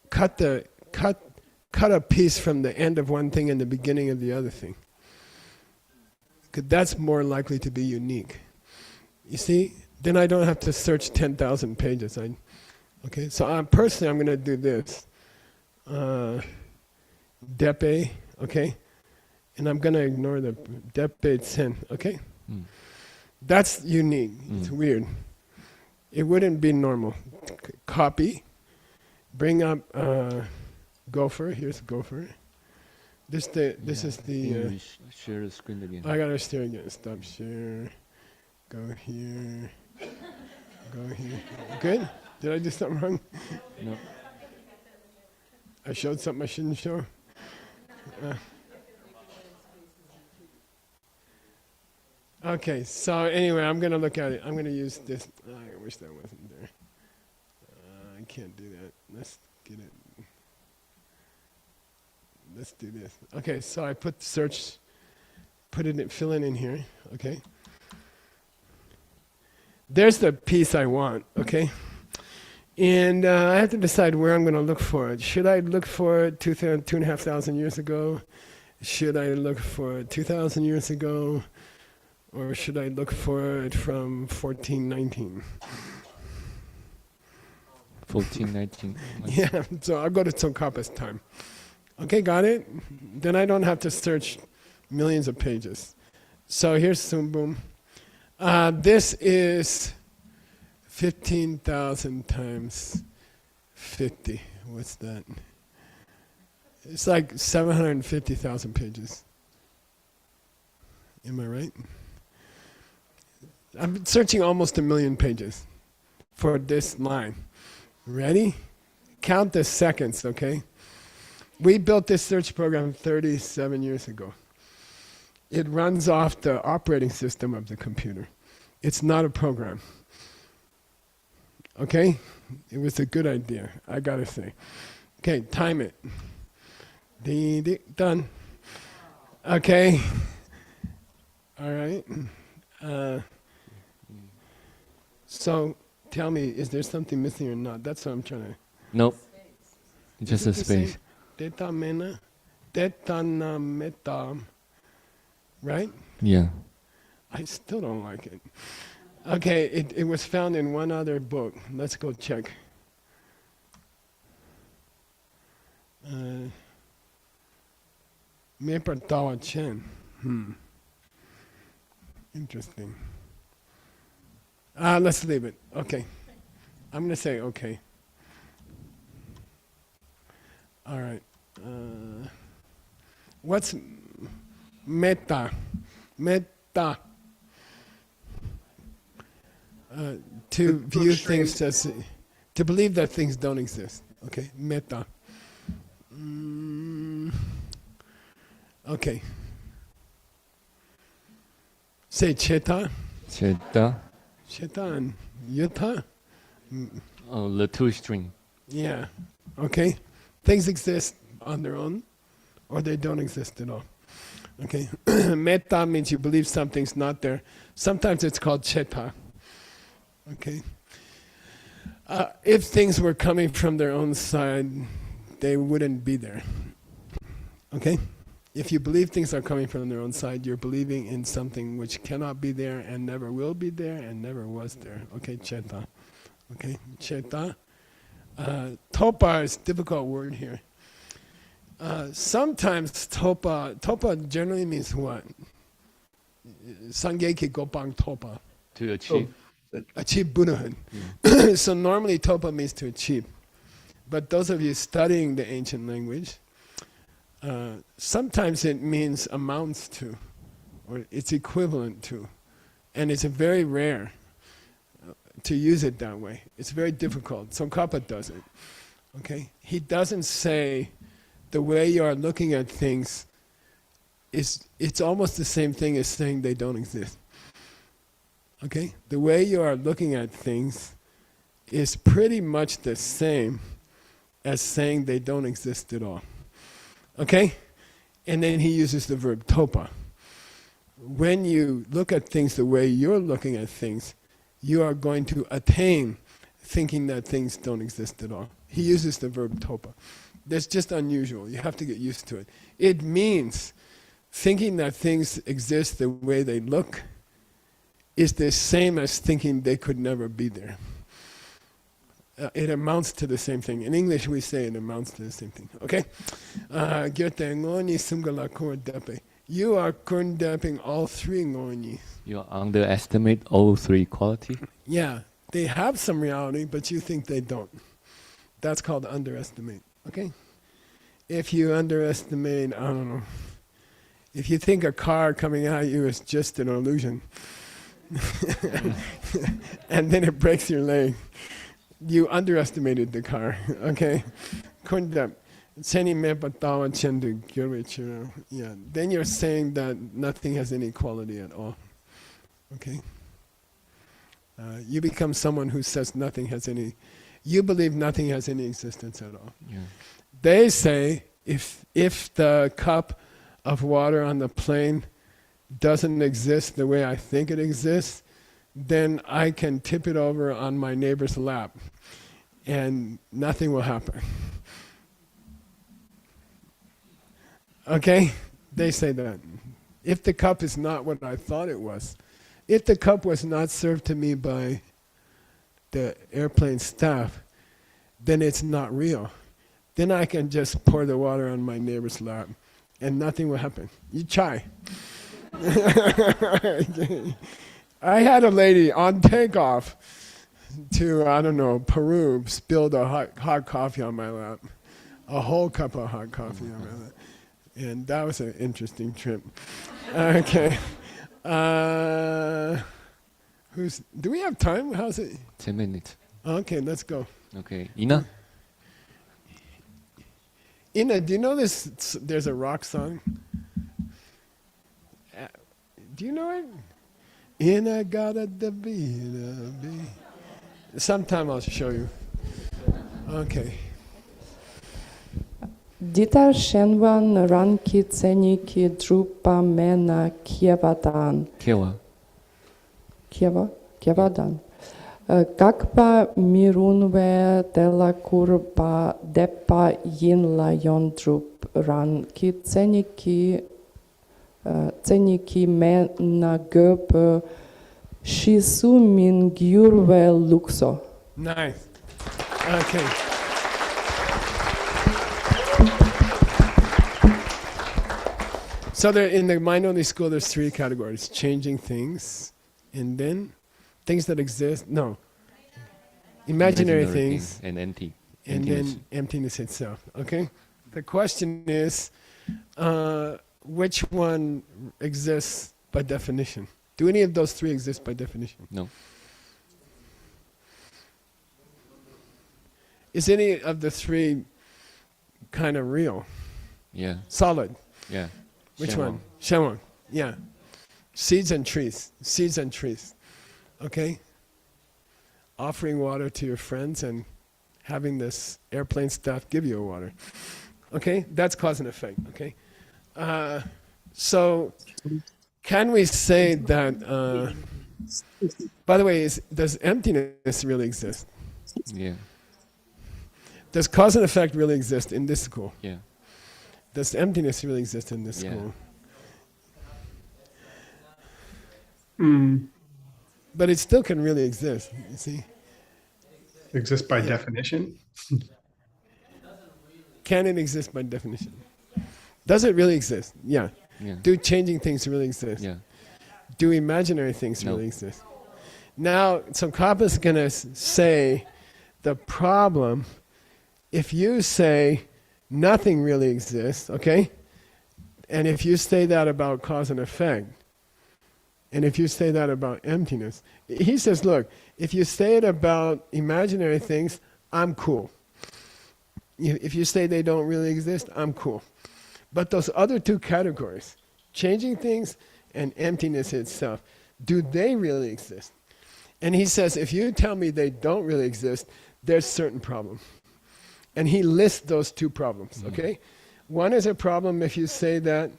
Cut a piece from the end of one thing and the beginning of the other thing. Because that's more likely to be unique. You see? Then I don't have to search 10,000 pages. Okay? So personally, I'm going to do this. Depe, okay? And I'm going to ignore the Depe Tsen, okay? That's unique. It's weird. It wouldn't be normal. Copy, bring up Gopher. Here's Gopher. This is the. Share the screen again. I gotta share again. Stop share. Go here. Go here. Good? Did I do something wrong? No. I showed something I shouldn't show? Okay, so anyway, I'm going to look at it. I'm going to use this. I wish that wasn't there. I can't do that. Let's get it. Let's do this. Okay, so I put search, fill it in here, okay? There's the piece I want, okay? And I have to decide where I'm going to look for it. Should I look for it 2,500 years ago? Should I look for it 2,000 years ago? Or should I look for it from 1419? 1419. Yeah, so I'll go to Tsongkapa's time. Okay, got it? Then I don't have to search millions of pages. So here's Sumbum. This is 15,000 times 50. What's that? It's like 750,000 pages. Am I right? I'm searching almost 1 million pages for this line. Ready? Count the seconds, okay? We built this search program 37 years ago. It runs off the operating system of the computer. It's not a program. Okay? It was a good idea, I gotta say. Okay, time it. Done. Okay. All right. So tell me, is there something missing or not? That's what I'm trying to. Nope. Just a space. Deta mena, deta na meta. Right? Yeah. I still don't like it. Okay, it was found in one other book. Let's go check. Meper Tawa Chen. Interesting. Let's leave it. Okay. I'm going to say okay. All right. What's meta? Meta. To view things as, to believe that things don't exist. Okay, meta. Okay. Say cheta. Cheta. Cheta and yuta. Oh, the two string. Yeah. Okay. Things exist on their own, or they don't exist at all. Okay. Meta means you believe something's not there. Sometimes it's called cheta. Okay. If things were coming from their own side, they wouldn't be there. Okay? If you believe things are coming from their own side, you're believing in something which cannot be there and never will be there and never was there. Okay, cheta. Okay, cheta. Topa is a difficult word here. Sometimes topa generally means what? Sangeki gopang topa. To achieve. Achieve Buddhahood. So normally topa means to achieve. But those of you studying the ancient language, sometimes it means amounts to, or it's equivalent to. And it's very rare to use it that way. It's very difficult. Tsongkhapa does it. Okay? He doesn't say the way you are looking at things it's almost the same thing as saying they don't exist. Okay? The way you are looking at things is pretty much the same as saying they don't exist at all. Okay? And then he uses the verb topa. When you look at things the way you're looking at things, you are going to attain thinking that things don't exist at all. He uses the verb topa. That's just unusual. You have to get used to it. It means thinking that things exist the way they look is the same as thinking they could never be there. It amounts to the same thing. In English, we say it amounts to the same thing. Okay? You are kundapping all three ngoni. You underestimate all three quality? Yeah, they have some reality, but you think they don't. That's called underestimate. Okay? if you underestimate, I don't know, if you think a car coming at you is just an illusion, and then it breaks your leg, you underestimated the car, okay? Yeah, then you're saying that nothing has any quality at all, okay? You become someone who says nothing has any, you believe nothing has any existence at all. Yeah. They say if the cup of water on the plane doesn't exist the way I think it exists, then I can tip it over on my neighbor's lap and nothing will happen. Okay? They say that. If the cup is not what I thought it was, if the cup was not served to me by the airplane staff, then it's not real. Then I can just pour the water on my neighbor's lap and nothing will happen. You try. I had a lady on takeoff to, I don't know, Peru, spilled a hot coffee on my lap. A whole cup of hot coffee on my lap. And that was an interesting trip. Okay. Do we have time? How's it? 10 minutes. Okay, let's go. Okay. Ina? Ina, do you know this? There's a rock song. Do you know it? Ina gotta be. Sometime I'll show you. Okay. Dita Shenwan Ranki Tseniki Drupa Mena Kievadan. Kievadan. Kakpa Mirunwe Dela Kurba Depa Yinla Yondrup Ranki Tseniki Mena Göpe Shisu Min Gyurwe Luxo. Nice. Okay. So there, in the mind-only school, there's 3 categories: changing things, and then things that exist. No, imaginary things, and empty. and then emptiness itself. Okay. The question is, which one exists by definition? Do any of those 3 exist by definition? No. Is any of the 3 kind of real? Yeah. Solid? Yeah. Which one? Shenwang. Yeah. Seeds and trees. Seeds and trees. Okay? Offering water to your friends and having this airplane staff give you water. Okay? That's cause and effect. Okay? So, can we say that, by the way, does emptiness really exist? Yeah. Does cause and effect really exist in this school? Yeah. Does emptiness really exist in this school? But it still can really exist, you see? Exist by definition? Can it exist by definition? Does it really exist? Yeah. Yeah. Do changing things really exist? Yeah. Do imaginary things No. really exist? Now, so Kappa's going to say the problem, if you say nothing really exists, okay? And if you say that about cause and effect, and if you say that about emptiness, he says, look, if you say it about imaginary things, I'm cool. If you say they don't really exist, I'm cool. But those other 2 categories, changing things and emptiness itself, do they really exist? And he says, if you tell me they don't really exist, there's certain problem. And he lists those 2 problems, okay? One is a problem if you say that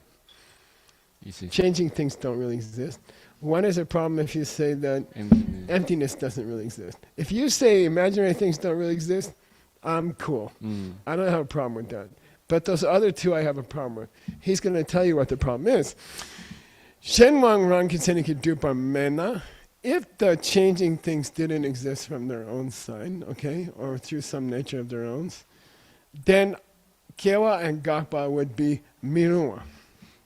changing things don't really exist. One is a problem if you say that emptiness doesn't really exist. If you say imaginary things don't really exist, I'm cool. I don't have a problem with that. But those other 2 I have a problem with. He's going to tell you what the problem is. Shenwang ran kitseniki dupa mena. If the changing things didn't exist from their own side, okay, or through some nature of their own, then Kiewa and Gakpa would be Mirua.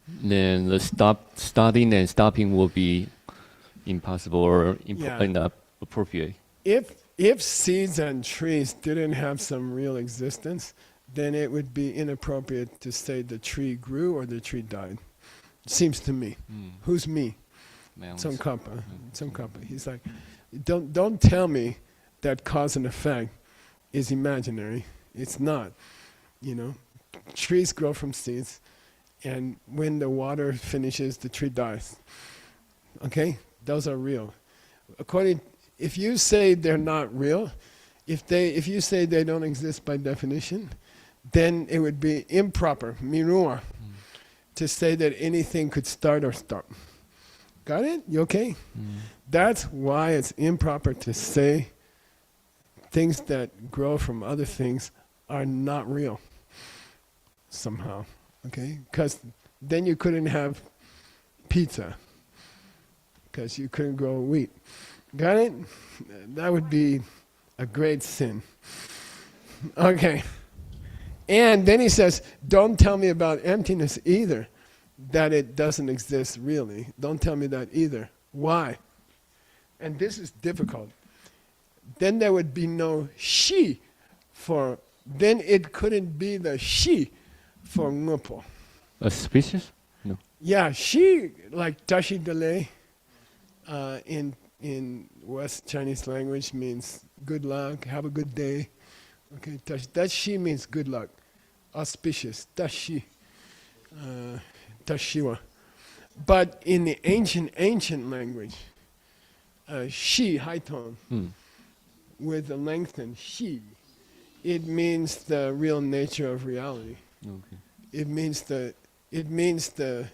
Then the starting and stopping will be impossible or inappropriate. If seeds and trees didn't have some real existence, then it would be inappropriate to say the tree grew or the tree died. Seems to me. Who's me? Tsongkhapa. He's like, don't tell me that cause and effect is imaginary. It's not. You know, trees grow from seeds, and when the water finishes, the tree dies. Okay, those are real. If you say they're not real, if you say they don't exist by definition, then it would be improper, mirua, to say that anything could start or stop. Got it? You okay? That's why it's improper to say things that grow from other things are not real somehow. Okay? Because then you couldn't have pizza, because you couldn't grow wheat. Got it? That would be a great sin. Okay. And then he says, don't tell me about emptiness either, that it doesn't exist really. Don't tell me that either. Why? And this is difficult. Then there would be no she for, then it couldn't be the she for ngupo. A species? No. Yeah, she, like tashi delay, in West Chinese language means good luck, have a good day. Okay, that she means good luck, auspicious, tashi, tashiwa. But in the ancient language, she, high tone, with the lengthened she, it means the real nature of reality. Okay. It means the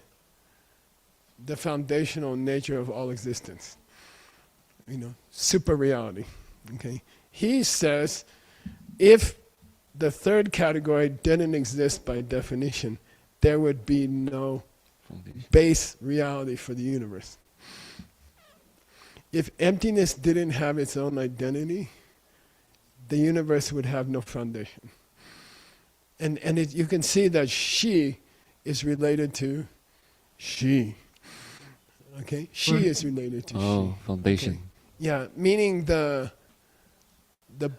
foundational nature of all existence. You know, super reality. Okay. He says, if the third category didn't exist by definition, there would be no base reality for the universe. If emptiness didn't have its own identity, the universe would have no foundation. And you can see that she is related to she. Okay? She is related to she. Foundation. Okay. Yeah, meaning the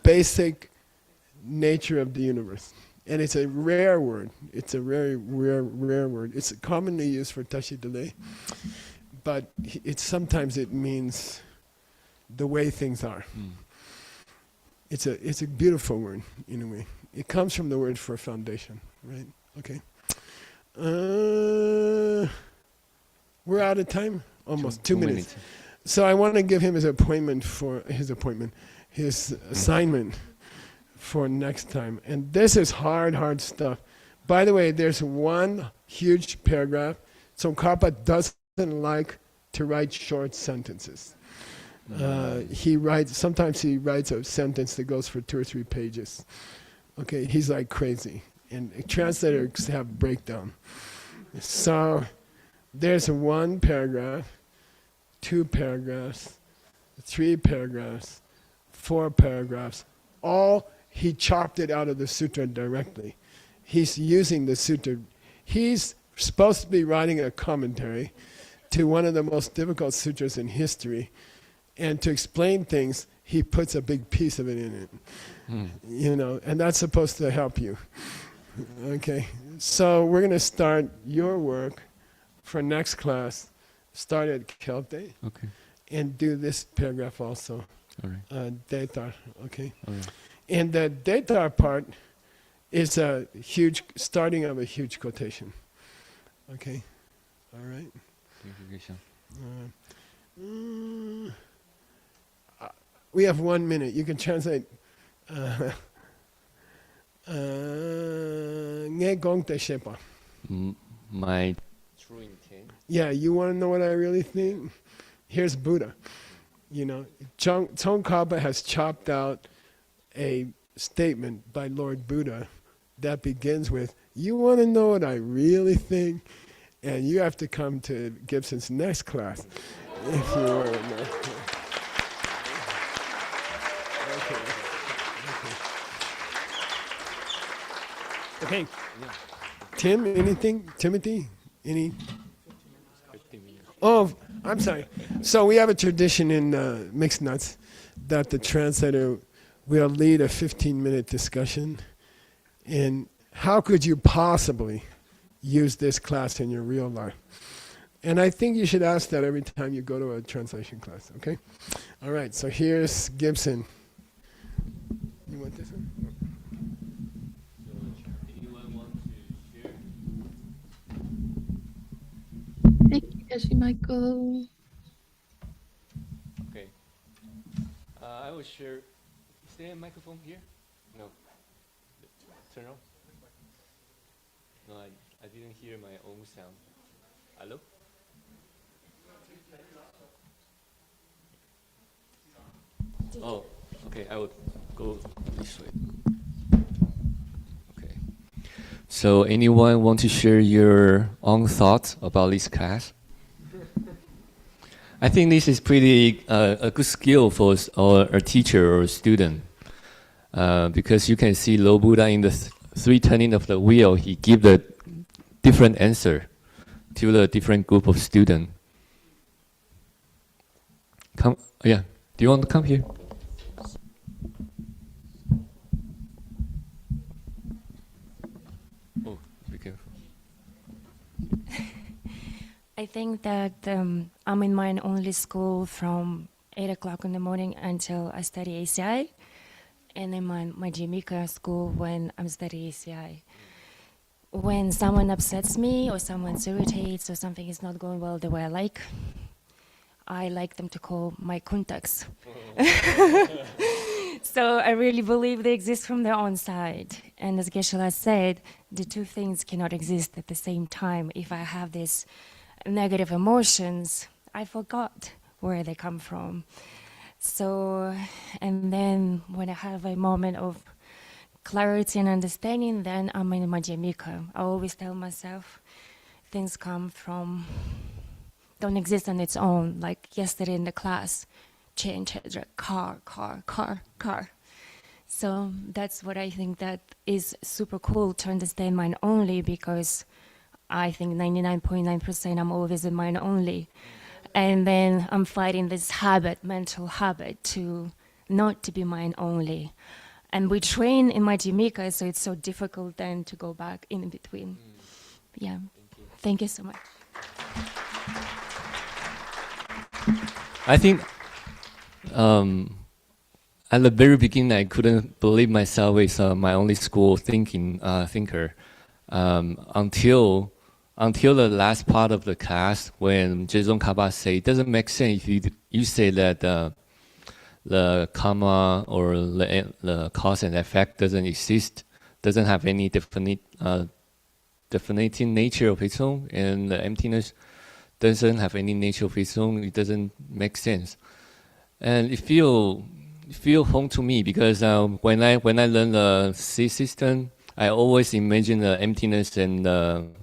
basic nature of the universe. And it's a rare word. It's a very rare word. It's commonly used for tashi delay, but sometimes it means the way things are. It's a beautiful word in a way. It comes from the word for foundation, right? Okay. We're out of time. Almost 2 minutes. So I want to give him his assignment for next time. And this is hard stuff. By the way, there's one huge paragraph. Tsongkhapa doesn't like to write short sentences. Sometimes he writes a sentence that goes for 2 or 3 pages. Okay, he's like crazy. And translators have breakdown. So there's 1 paragraph, 2 paragraphs, 3 paragraphs, 4 paragraphs. All he chopped it out of the sutra directly. He's using the sutra. He's supposed to be writing a commentary to one of the most difficult sutras in history. And to explain things, he puts a big piece of it in it. You know, and that's supposed to help you. Okay, so we're going to start your work for next class. Start at Kelte. Okay. And do this paragraph also. All right. Datar, okay? All right. And the datar part is a huge, starting of a huge quotation. Okay? All right? Thank you, Geshe. We have 1 minute. You can translate. Nghe gong te shepa. My true intent. Yeah, you want to know what I really think? Here's Buddha. You know, Tsongkhapa has chopped out a statement by Lord Buddha that begins with, you want to know what I really think? And you have to come to Gibson's next class if you want to know. Okay. Tim, anything? Timothy? Any? Oh, I'm sorry. So we have a tradition in Mixed Nuts that the translator will lead a 15-minute discussion. And how could you possibly use this class in your real life? And I think you should ask that every time you go to a translation class, okay? All right, so here's Gibson. You want this one? Anyone want to share? Thank you, Geshe Michael. Okay. I will share. Is there a microphone here? No. Turn on. No, I didn't hear my own sound. Hello? Oh, okay. I will go this way. Okay. So, anyone want to share your own thoughts about this class? I think this is pretty a good skill for a teacher or a student because you can see Lord Buddha in the three turning of the wheel. He give the different answer to the different group of students. Come, yeah. Do you want to come here? Oh, be careful. I think that I'm in my only school from 8 o'clock in the morning until I study ACI, and in my Jamaica school when I'm studying ACI. When someone upsets me or someone irritates or something is not going well the way I like them to call my contacts. So I really believe they exist from their own side. And as Geshe said, the two things cannot exist at the same time. If I have these negative emotions, I forgot where they come from. So, and then when I have a moment of clarity and understanding, then I'm in my Jamaica. I always tell myself things don't exist on its own. Like yesterday in the class, change, car. So that's what I think that is super cool to understand mind only, because I think 99.9% I'm always in mind only. And then I'm fighting this mental habit to not to be mind only. And we train in my Jamaica, so it's so difficult then to go back in between. Yeah. Thank you so much. I think at the very beginning, I couldn't believe myself as my only school thinker until the last part of the class when Jason Kaba say it doesn't make sense if you say that the karma or the cause and effect doesn't exist, doesn't have any definiting nature of its own, and the emptiness doesn't have any nature of its own. It doesn't make sense, and it feel home to me because when I learn the C system, I always imagine the emptiness and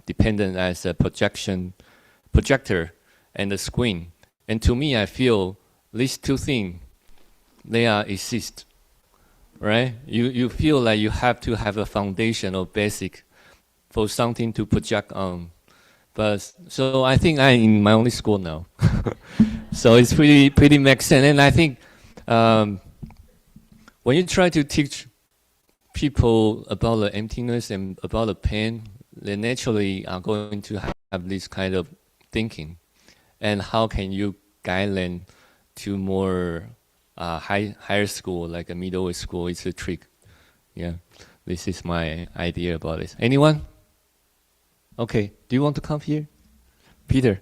dependent as a projector and the screen, and to me, I feel these two things they exist, right? You feel like you have to have a foundation or basic for something to project on. But so I think I'm in my only school now, so it's pretty makes sense. And I think when you try to teach people about the emptiness and about the pain, they naturally are going to have this kind of thinking. And how can you guide them to more higher school, like a middle school? It's a trick. Yeah, this is my idea about it. Anyone? Okay, do you want to come here? Peter.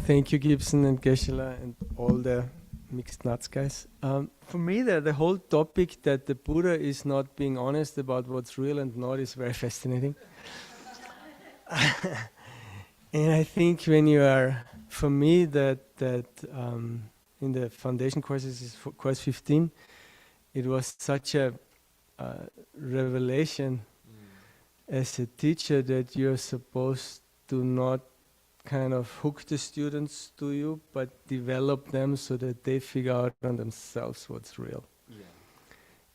Thank you, Gibson and Geshe and all the mixed nuts guys. For me, the whole topic that the Buddha is not being honest about what's real and not is very fascinating. And I think when you are, for me, that in the foundation courses, is course 15, it was such a revelation as a teacher that you're supposed to not kind of hook the students to you, but develop them so that they figure out on themselves what's real. Yeah.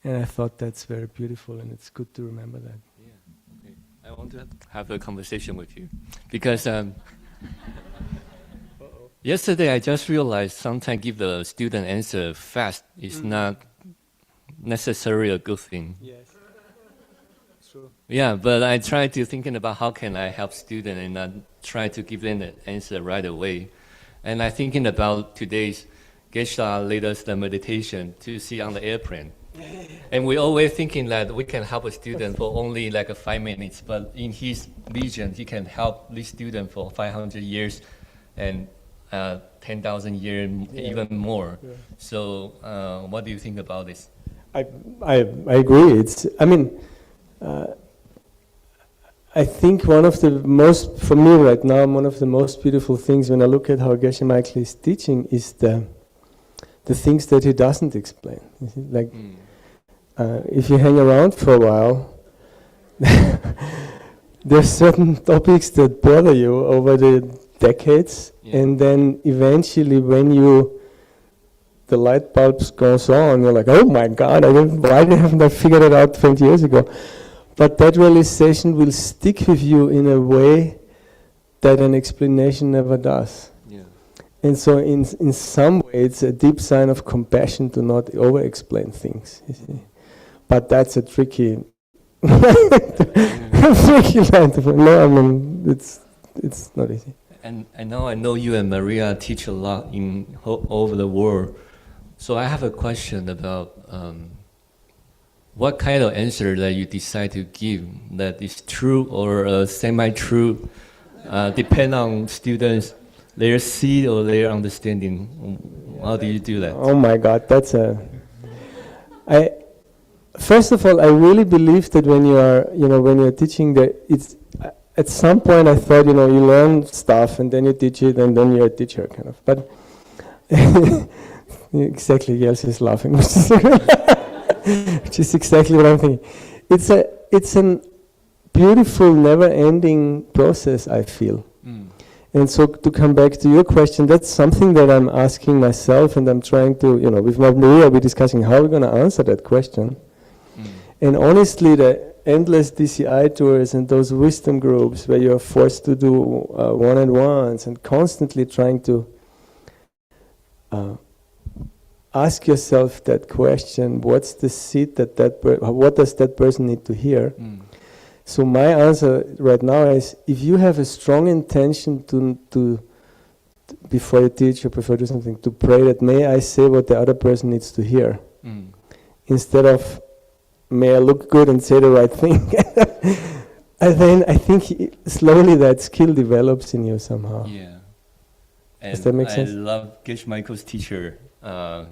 And I thought that's very beautiful, and it's good to remember that. Yeah. Okay. I want to have a conversation with you because Yesterday, I just realized sometimes give the student answer fast is not necessarily a good thing. Yes. True. Yeah, but I try to thinking about how can I help student and not try to give them the answer right away. And I thinking about today's Geshe lead us the meditation to see on the airplane. And we always thinking that we can help a student for only like 5 minutes, but in his vision, he can help this student for 500 years and 10,000 years, even more. Yeah. So what do you think about this? I agree. I think one of the most, for me right now, one of the most beautiful things when I look at how Geshe Michael is teaching is the things that he doesn't explain. You see? Like, if you hang around for a while, there's certain topics that bother you over the decades, and then eventually when the light bulbs goes on, you're like, oh my God, why haven't I figured it out 20 years ago? But that realization will stick with you in a way that an explanation never does. Yeah. And so in some way it's a deep sign of compassion to not over-explain things, you see. But that's a tricky, tricky line to follow. No, I mean, it's not easy. And now I know you and Maria teach a lot all over the world. So I have a question about what kind of answer that you decide to give that is true or semi-true, depend on students, their seed or their understanding. How do you do that? Oh my God, first of all, I really believe that when you're teaching, that it's at some point I thought, you learn stuff and then you teach it and then you're a teacher, kind of. But exactly, Yels is laughing, which is exactly what I'm thinking. It's a beautiful, never-ending process, I feel. And so to come back to your question, that's something that I'm asking myself, and I'm trying to, with Maria, we're discussing how we're going to answer that question. And honestly, the endless DCI tours and those wisdom groups where you're forced to do one-on-ones and constantly trying to ask yourself that question, what's the seed what does that person need to hear? So my answer right now is, if you have a strong intention to before you teach or before you do something, to pray that may I say what the other person needs to hear, instead of may I look good and say the right thing. And then I think slowly that skill develops in you somehow. Yeah. Does that make sense? I love Geshe Michael's teacher.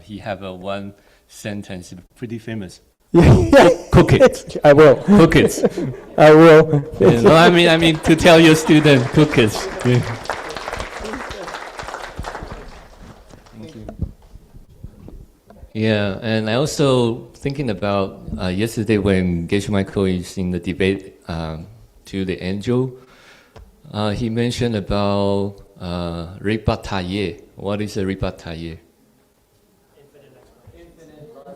He have a one sentence, pretty famous. Cook it. I will. Cook it. I will. Yeah, no, I mean to tell your student, cook it. Yeah. Thank you. Yeah, and I also thinking about yesterday when Geshe Michael is in the debate to the angel, he mentioned about ripataye. What is a ripataye?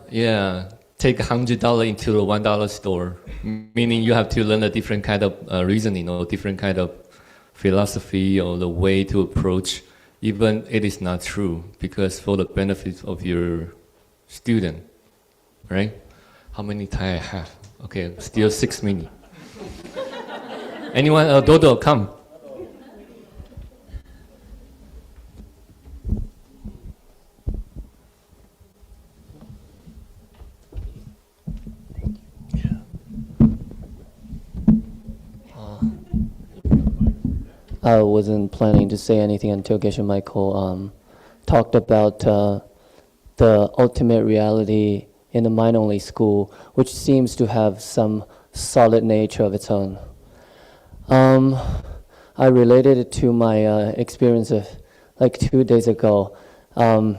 Yeah, take $100 into a $1 store, meaning you have to learn a different kind of reasoning or different kind of philosophy or the way to approach, even it is not true, because for the benefit of your student, right? How many time I have? Okay, still 6 minutes. Anyone? Dodo, come. I wasn't planning to say anything until Geshe Michael talked about the ultimate reality in the mind-only school, which seems to have some solid nature of its own. I related it to my experience of like 2 days ago. I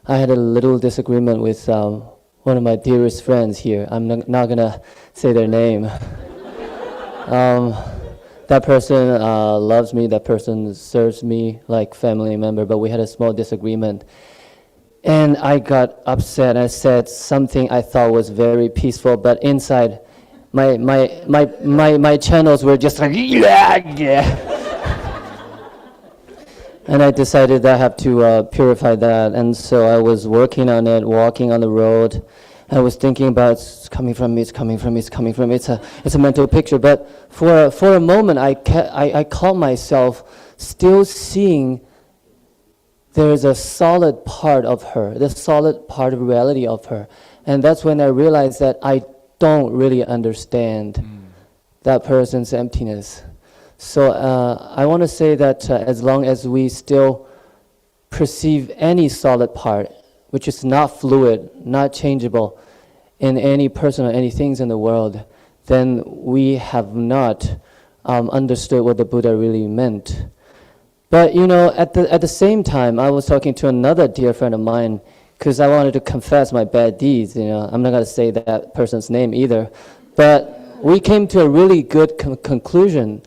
had a little disagreement with one of my dearest friends here. I'm not gonna say their name. That person loves me, that person serves me like family member, but we had a small disagreement. And I got upset. I said something I thought was very peaceful, but inside, my channels were just like, yeah. And I decided I have to purify that. And so I was working on it, walking on the road. I was thinking about it's coming from me, it's coming from me, it's coming from me. It's a mental picture. But for a moment, I caught myself still seeing there's a solid part of her, the solid part of reality of her. And that's when I realized that I don't really understand that person's emptiness. So I want to say that as long as we still perceive any solid part, which is not fluid, not changeable in any person or any things in the world, then we have not understood what the Buddha really meant. But you know, at the same time, I was talking to another dear friend of mine because I wanted to confess my bad deeds. You know, I'm not going to say that person's name either, but we came to a really good conclusion.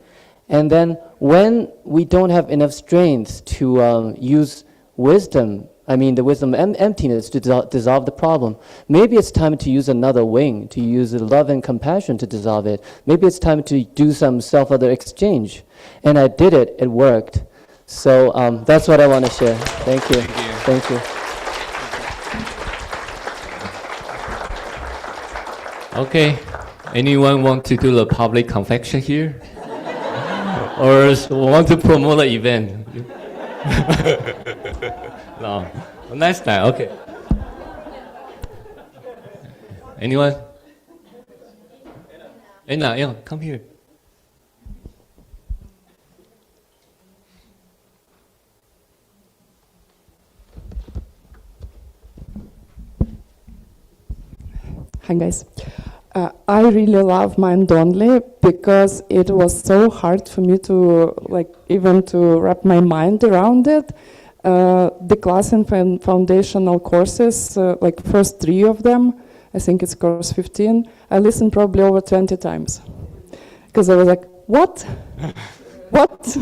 And then when we don't have enough strength to use wisdom, I mean the wisdom and emptiness to dissolve the problem, maybe it's time to use another wing, to use love and compassion to dissolve it. Maybe it's time to do some self-other exchange. And I did it, it worked. So that's what I want to share. Thank you. Thank you. Okay. Anyone want to do the public confession here? Or want to promote the event? No. Next time, okay. Anyone? Anna, come here. Hi guys. I really love Mind Only because it was so hard for me to even to wrap my mind around it. The class and foundational courses, first 3 of them, I think it's course 15, I listened probably over 20 times. Because I was like, what? What?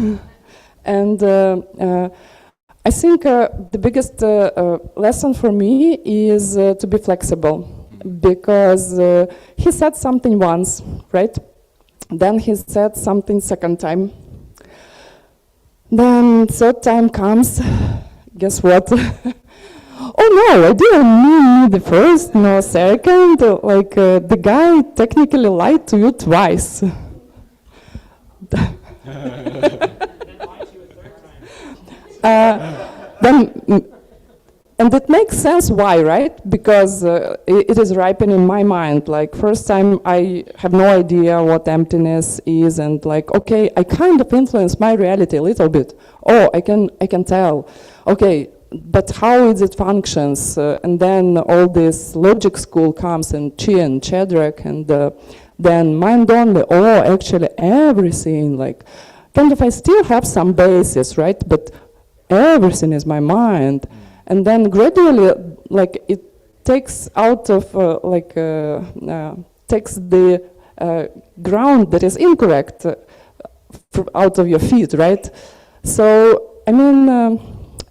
And I think the biggest lesson for me is to be flexible. Because he said something once, right? Then he said something second time. Then third time comes, guess what? Oh no, I didn't mean the first, no second. The guy technically lied to you twice. And it makes sense why, right? Because it is ripening in my mind. First time I have no idea what emptiness is, and okay, I kind of influence my reality a little bit. Oh, I can tell. Okay, but how is it functions? And then all this logic school comes, and Chi and Chedrak, and then Mind Only. Oh, actually everything, I still have some basis, right? But everything is my mind. And then gradually, it takes out of, takes the ground that is incorrect out of your feet, right? So, I mean,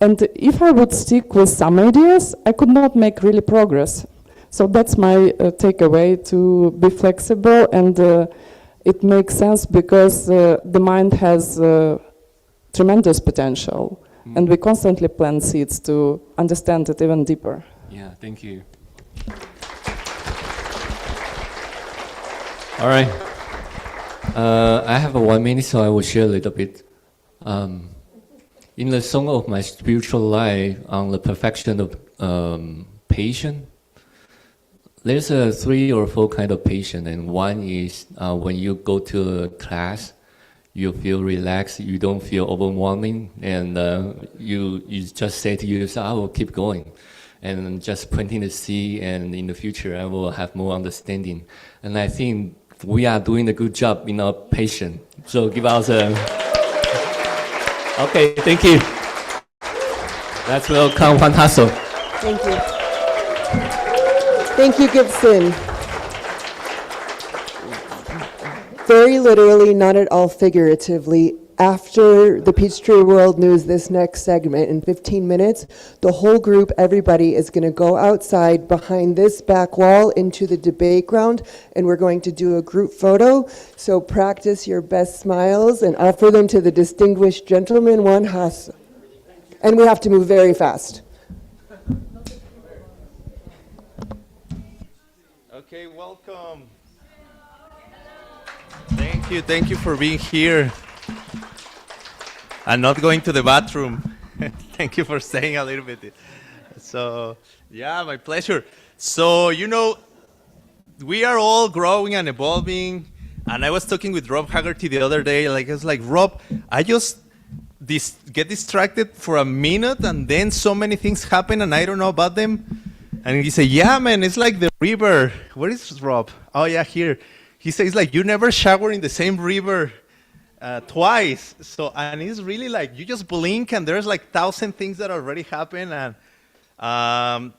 and if I would stick with some ideas, I could not make really progress. So that's my takeaway, to be flexible, and it makes sense because the mind has tremendous potential. And we constantly plant seeds to understand it even deeper. Yeah, thank you. All right. I have 1 minute, so I will share a little bit. In the Song of My Spiritual Life on the perfection of patient, there's 3 or 4 kind of patient, and one is when you go to a class, you feel relaxed, you don't feel overwhelming, and you just say to yourself, I will keep going, and just planting the seed, and in the future I will have more understanding. And I think we are doing a good job in our patient. So give us a... Okay, thank you. Let's welcome Juan Tasso. Thank you. Thank you, Gibson. Very literally, not at all figuratively, after the Peachtree World News, this next segment, in 15 minutes, the whole group, everybody, is going to go outside behind this back wall into the debate ground, and we're going to do a group photo. So practice your best smiles and offer them to the distinguished gentleman, Juan Tasso. and we have to move very fast. Okay, welcome. Thank you for being here and not going to the bathroom. Thank you for staying a little bit. So, yeah, my pleasure. So, you know, we are all growing and evolving. And I was talking with Rob Haggerty the other day. Like, I was like, Rob, I just get distracted for a minute, and then so many things happen, and I don't know about them. And he said, yeah, man, it's like the river. Where is Rob? Oh, yeah, here. He says, like, you never shower in the same river twice. So, and it's really like, you just blink, and there's like 1,000 things that already happen. And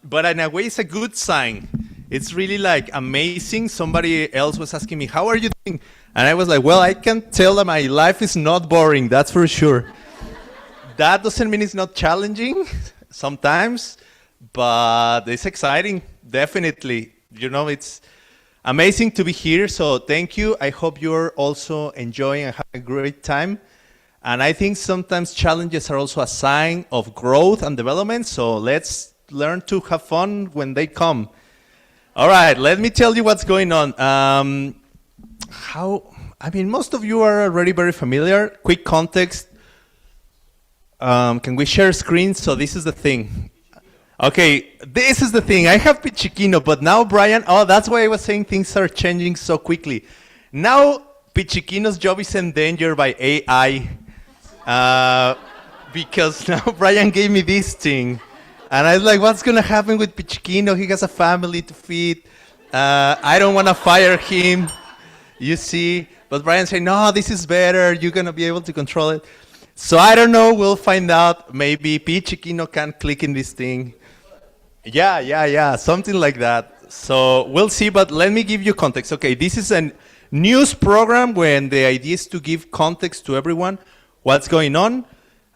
but in a way, it's a good sign. It's really like amazing. Somebody else was asking me, how are you doing? And I was like, well, I can tell that my life is not boring, that's for sure. That doesn't mean it's not challenging sometimes, but it's exciting, definitely. You know, it's amazing to be here, so thank you. I hope you're also enjoying and having a great time. And I think sometimes challenges are also a sign of growth and development, so let's learn to have fun when they come. All right, let me tell you what's going on. Most of you are already very familiar. Quick context. Can we share screens? So this is the thing. Okay, this is the thing. I have Pichiquino, but now Brian, that's why I was saying things are changing so quickly. Now Pichiquino's job is endangered by AI because now Brian gave me this thing. And I was like, what's going to happen with Pichiquino? He has a family to feed. I don't want to fire him, you see. But Brian said, no, this is better. You're going to be able to control it. So I don't know. We'll find out. Maybe Pichiquino can click in this thing. Yeah, something like that. So we'll see, but let me give you context. Okay, this is a news program when the idea is to give context to everyone, what's going on.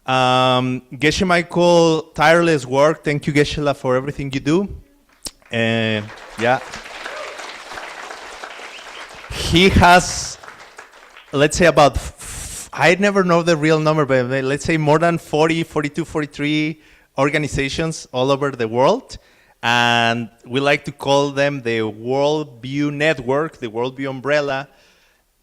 Geshe Michael, tireless work. Thank you, Geshe, for everything you do. Yeah. He has, let's say about, I never know the real number, but let's say more than 40, 42, 43 organizations all over the world. And we like to call them the Worldview Network, the Worldview Umbrella.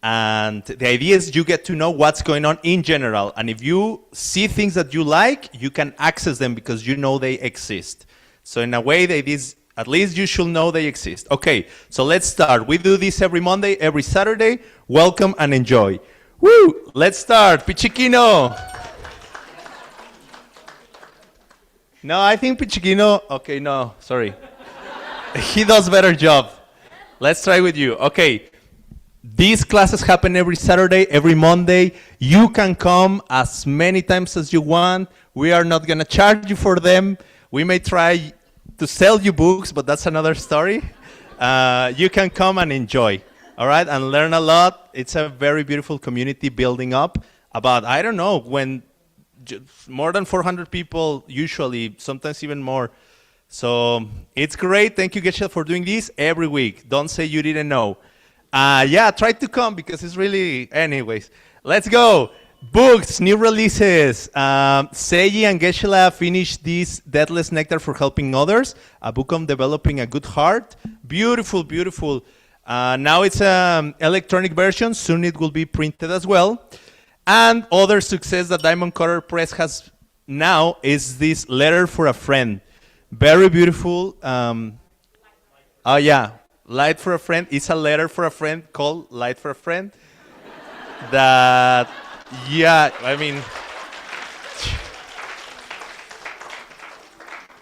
And the idea is you get to know what's going on in general. And if you see things that you like, you can access them because you know they exist. So in a way, the idea is at least you should know they exist. Okay, so let's start. We do this every Monday, every Saturday. Welcome and enjoy. Woo! Let's start. Pichiquino. No, I think Pichiquino, okay, no, sorry. He does better job. Let's try with you. Okay. These classes happen every Saturday, every Monday. You can come as many times as you want. We are not going to charge you for them. We may try to sell you books, but that's another story. You can come and enjoy, all right, and learn a lot. It's a very beautiful community building up about, I don't know, when more than 400 people, usually, sometimes even more. So it's great. Thank you, Geshe, for doing this every week. Don't say you didn't know. Yeah, try to come because it's really, anyways. Let's go. Books, new releases. Seiji and Geshe finished this Deathless Nectar for Helping Others, a book on developing a good heart. Beautiful, beautiful. Now it's an electronic version. Soon it will be printed as well. And other success that Diamond Cutter Press has now is this Letter for a Friend. Very beautiful. Oh, yeah. Light for a Friend is a letter for a friend called Light for a Friend. That, yeah, I mean,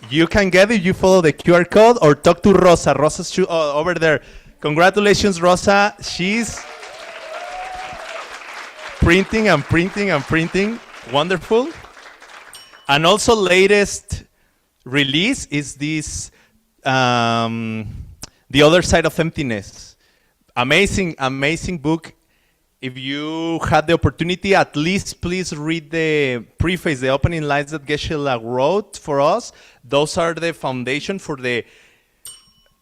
you can get it. You follow the QR code or talk to Rosa. Rosa's over there. Congratulations, Rosa. She's printing and printing and printing. Wonderful. And also latest release is this The Other Side of Emptiness. Amazing, amazing book. If you had the opportunity, at least please read the preface, the opening lines that Geshe wrote for us. Those are the foundation for the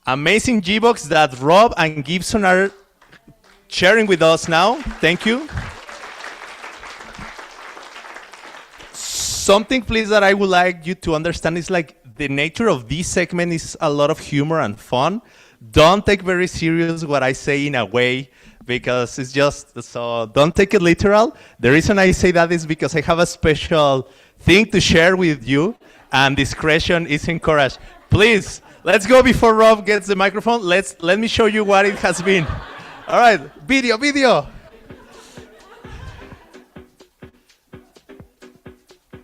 amazing G-Box that Rob and Gibson are sharing with us now. Thank you. something, please, that I would like you to understand is like the nature of this segment is a lot of humor and fun. Don't take very serious what I say in a way, because it's just, so don't take it literal. The reason I say that is because I have a special thing to share with you, and discretion is encouraged. Please, let's go before Rob gets the microphone. Let me show you what it has been. All right, video.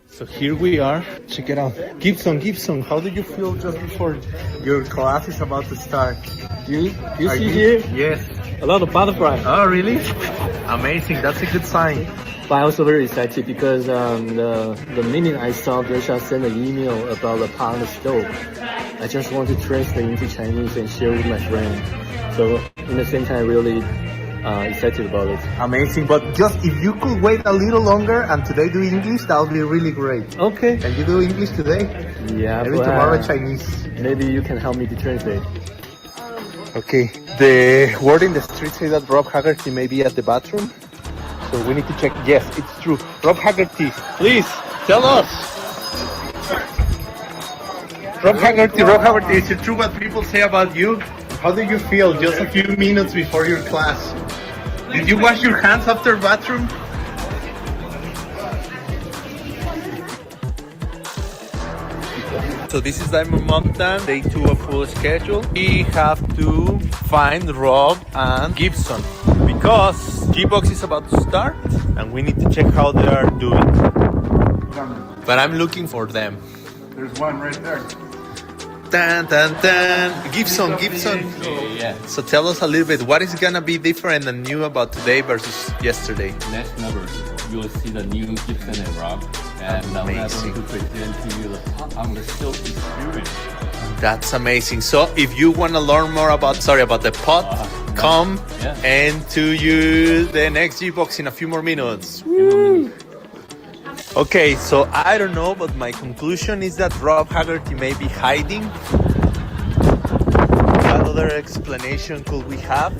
So here we are. Check it out. Gibson, how do you feel just before your class is about to start? You see here? Yes. A lot of butterflies. Oh, really? Amazing. That's a good sign. But I'm also very excited because the minute I saw Geshe send an email about the pot on the stove, I just want to translate into Chinese and share with my friend. So in the same time, really excited about it. Amazing. But just if you could wait a little longer and today do English, that would be really great. Okay. Can you do English today? Yeah. Maybe tomorrow Chinese. Maybe you can help me to translate. Okay. The word in the street says that Rob Haggerty may be at the bathroom. So we need to check. Yes, it's true. Rob Haggerty, please tell us. Rob Haggerty, is it true what people say about you? How do you feel just a few minutes before your class? Did you wash your hands after bathroom? So this is Diamond Mountain, day 2 of full schedule. We have to find Rob and Gibson because G-Box is about to start and we need to check how they are doing. But I'm looking for them. There's one right there. Gibson. Yeah. So tell us a little bit, what is gonna be different and new about today versus yesterday? Next number, you will see the new Gibson and Rob. And we are going to present to you the pot on the stove experience. That's amazing. So if you want to learn more about the pot, come and to you the next G-Box in a few more minutes. Woo! Okay, so I don't know, but my conclusion is that Rob Haggerty may be hiding. What other explanation could we have?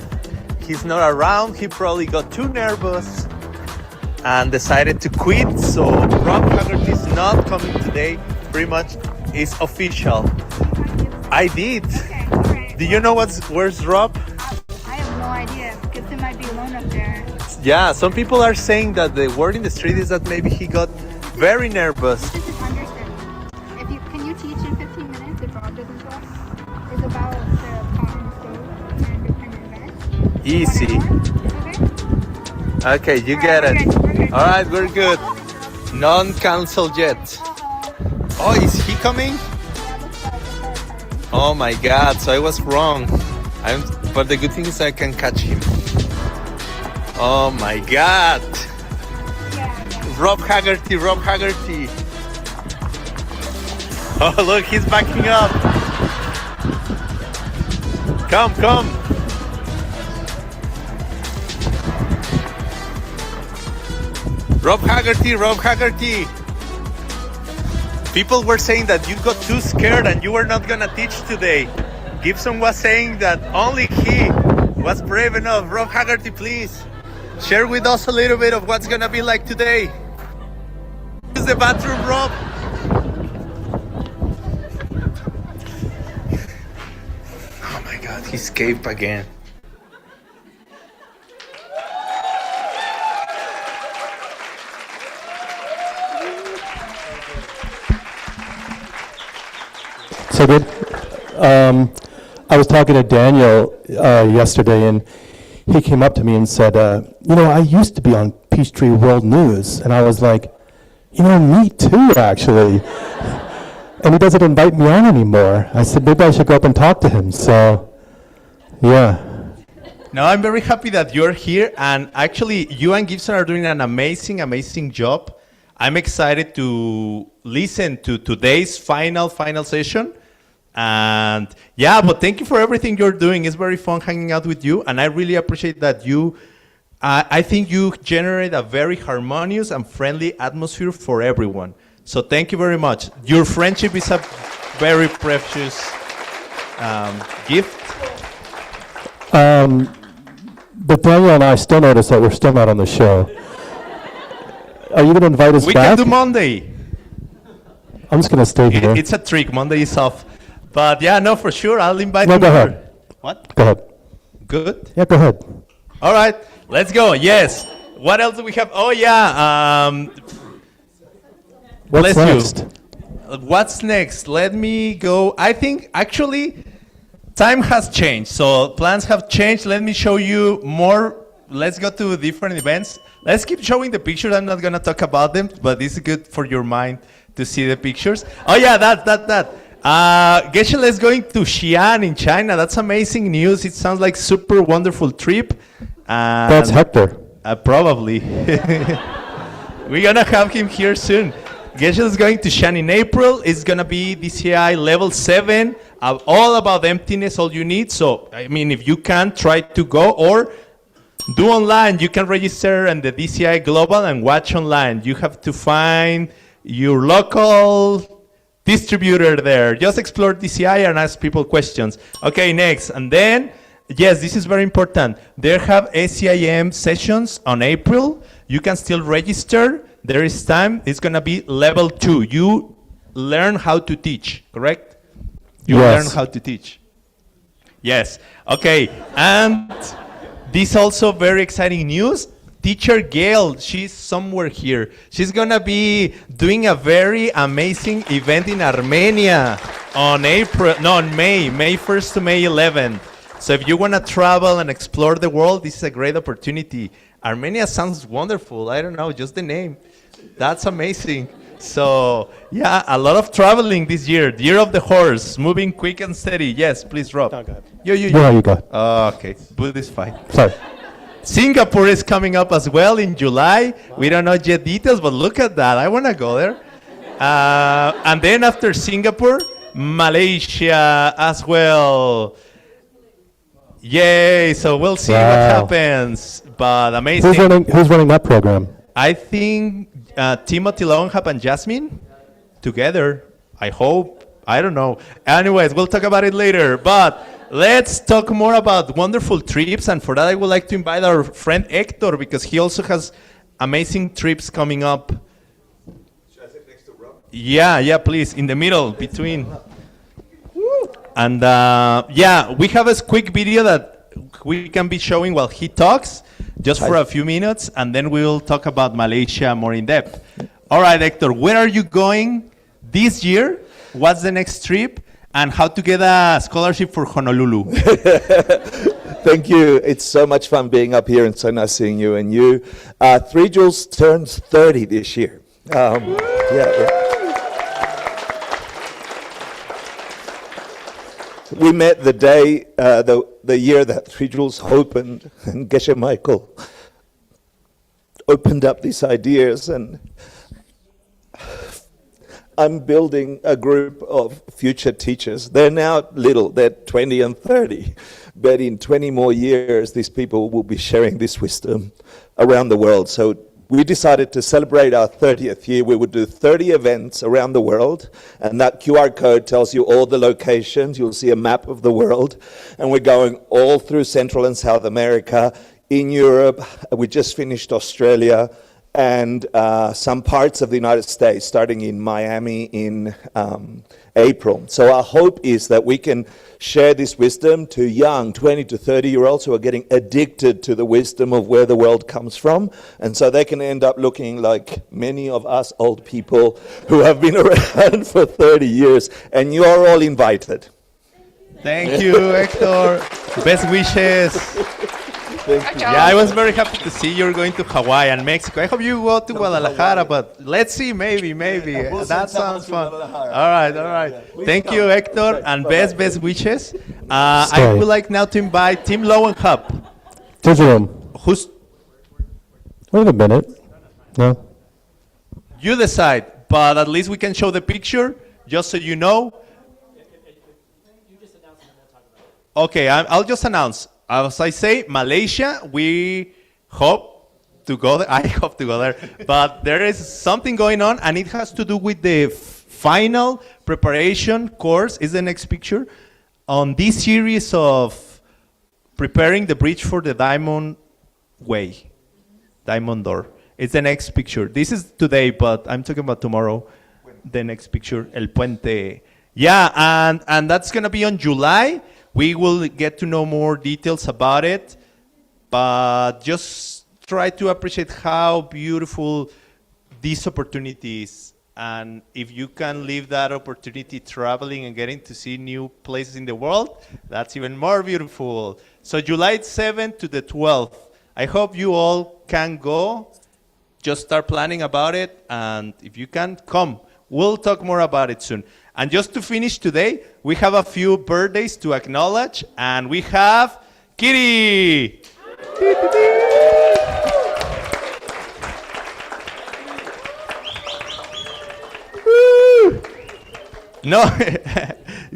He's not around. He probably got too nervous and decided to quit. So Rob Haggerty is not coming today. Pretty much is official. I did. Okay, right. Do you know where's Rob? I have no idea. Gibson might be alone up there. Yeah, some people are saying that the word in the street is that maybe he got very nervous. This is understanding. Can you teach in 15 minutes if Rob doesn't show up? It's about the pot and stove and independent events. Easy. Okay, you get it. All right, we're good. Non-cancelled yet. Oh, is he coming? Oh my God! So I was wrong. But the good thing is I can catch him. Oh my God! Rob Haggerty. Oh look, he's backing up. Come. Rob Haggerty. People were saying that you got too scared and you were not gonna teach today. Gibson was saying that only he was brave enough. Rob Haggerty, please share with us a little bit of what's gonna be like today. Use the bathroom, Rob. Oh my God, he escaped again. So good. I was talking to Daniel yesterday, and he came up to me and said, I used to be on Peachtree World News. And I was like, me too, actually. And he doesn't invite me on anymore. I said, maybe I should go up and talk to him. So, yeah. Now, I'm very happy that you're here. And actually, you and Gibson are doing an amazing job. I'm excited to listen to today's final session. And yeah, but thank you for everything you're doing. It's very fun hanging out with you. And I really appreciate that I think you generate a very harmonious and friendly atmosphere for everyone. So thank you very much. Your friendship is a very precious gift. But Daniel and I still notice that we're still not on the show. Are you going to invite us back? We can do Monday. I'm just going to stay here. It's a trick. Monday is off. But yeah, no, for sure. I'll invite No, him go over. ahead. What? Go ahead. Good? Yeah, go ahead. All right. Let's go. Yes. What else do we have? Oh, yeah. What's bless next? you. What's next? Let me go. I think actually time has changed. So plans have changed. Let me show you more. Let's go to different events. Let's keep showing the pictures. I'm not going to talk about them, but this is good for your mind to see the pictures. Oh, yeah, that. Geshe is going to Xi'an in China. That's amazing news. It sounds like super wonderful trip. That's Hector. Probably. We're going to have him here soon. Geshe is going to Xi'an in April. It's going to be DCI level 7, all about emptiness, all you need. So, I mean, if you can, try to go or do online. You can register in the DCI Global and watch online. You have to find your local distributor there. Just explore DCI and ask people questions. Okay, next. And then, yes, this is very important. They have ACIM sessions on April. You can still register. There is time. It's going to be level 2. You learn how to teach, correct? You Yes. learn how to teach. Yes. Okay. And this also very exciting news. Teacher Gail, she's somewhere here. She's going to be doing a very amazing event in Armenia on May 1st to May 11th. So if you want to travel and explore the world, this is a great opportunity. Armenia sounds wonderful. I don't know, just the name. That's amazing. So yeah, a lot of traveling this year. The year of the horse, moving quick and steady. Yes, please, Rob. No, go ahead. You. No, you go. Okay, but it's fine. Sorry. Singapore is coming up as well in July. We don't know yet details, but look at that. I want to go there. And then after Singapore, Malaysia as well. Yay, so we'll see what happens. But amazing. Who's running that program? I think Timothy Longhap and Jasmine together. I hope. I don't know. Anyways, we'll talk about it later. But let's talk more about wonderful trips. And for that, I would like to invite our friend Hector because he also has amazing trips coming up. Should I sit next to Rob? Yeah, please. In the middle, between. And yeah, we have a quick video that we can be showing while he talks, just for a few minutes, and then we'll talk about Malaysia more in depth. All right, Hector, where are you going this year? What's the next trip? And how to get a scholarship for Honolulu? Thank you. It's so much fun being up here and so nice seeing you. And you, 3 Joules turns 30 this year. Yeah. We met the day, the year that 3 Joules opened, and Geshe Michael opened up these ideas, and I'm building a group of future teachers. They're now little, they're 20 and 30, but in 20 more years, these people will be sharing this wisdom around the world. So we decided to celebrate our 30th year. We would do 30 events around the world, and that QR code tells you all the locations. You'll see a map of the world, and we're going all through Central and South America, in Europe. We just finished Australia, and some parts of the United States, starting in Miami in April. So our hope is that we can share this wisdom to young 20 to 30-year-olds who are getting addicted to the wisdom of where the world comes from, and so they can end up looking like many of us old people who have been around for 30 years, and you are all invited. Thank you, Hector. Best wishes. Yeah, I was very happy to see you're going to Hawaii and Mexico. I hope you go to Guadalajara, but let's see, maybe. That sounds fun. All right. Thank you, Hector, and best wishes. I would like now to invite Tim Lowenhub. Who's? Wait a minute. No. You decide, but at least we can show the picture, just so you know. Okay, I'll just announce. As I say, Malaysia, we hope to go there. I hope to go there. But there is something going on, and it has to do with the final preparation course, is the next picture, on this series of preparing the bridge for the Diamond Way, Diamond Door. It's the next picture. This is today, but I'm talking about tomorrow. the next picture, El Puente. Yeah, and that's gonna be on July. We will get to know more details about it, but just try to appreciate how beautiful this opportunity is. And if you can leave that opportunity traveling and getting to see new places in the world, that's even more beautiful. So July 7th to the 12th. I hope you all can go. Just start planning about it. And if you can, come. We'll talk more about it soon. And just to finish today, we have a few birthdays to acknowledge. And we have Kitty. No,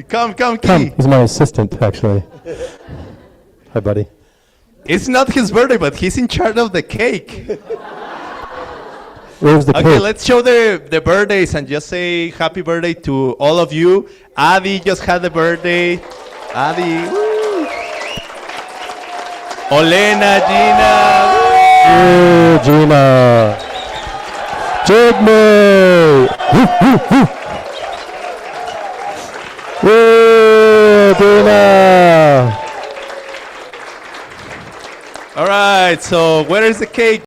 come, Kitty. He's my assistant, actually. Hi, buddy. It's not his birthday, but he's in charge of the cake. Where's the Okay, cake? let's show the birthdays and just say happy birthday to all of you. Adi just had a birthday. Adi. Woo. Olena, Gina. Woo, Gina. Jigme. Woo, Gina. All right, so where is the cake?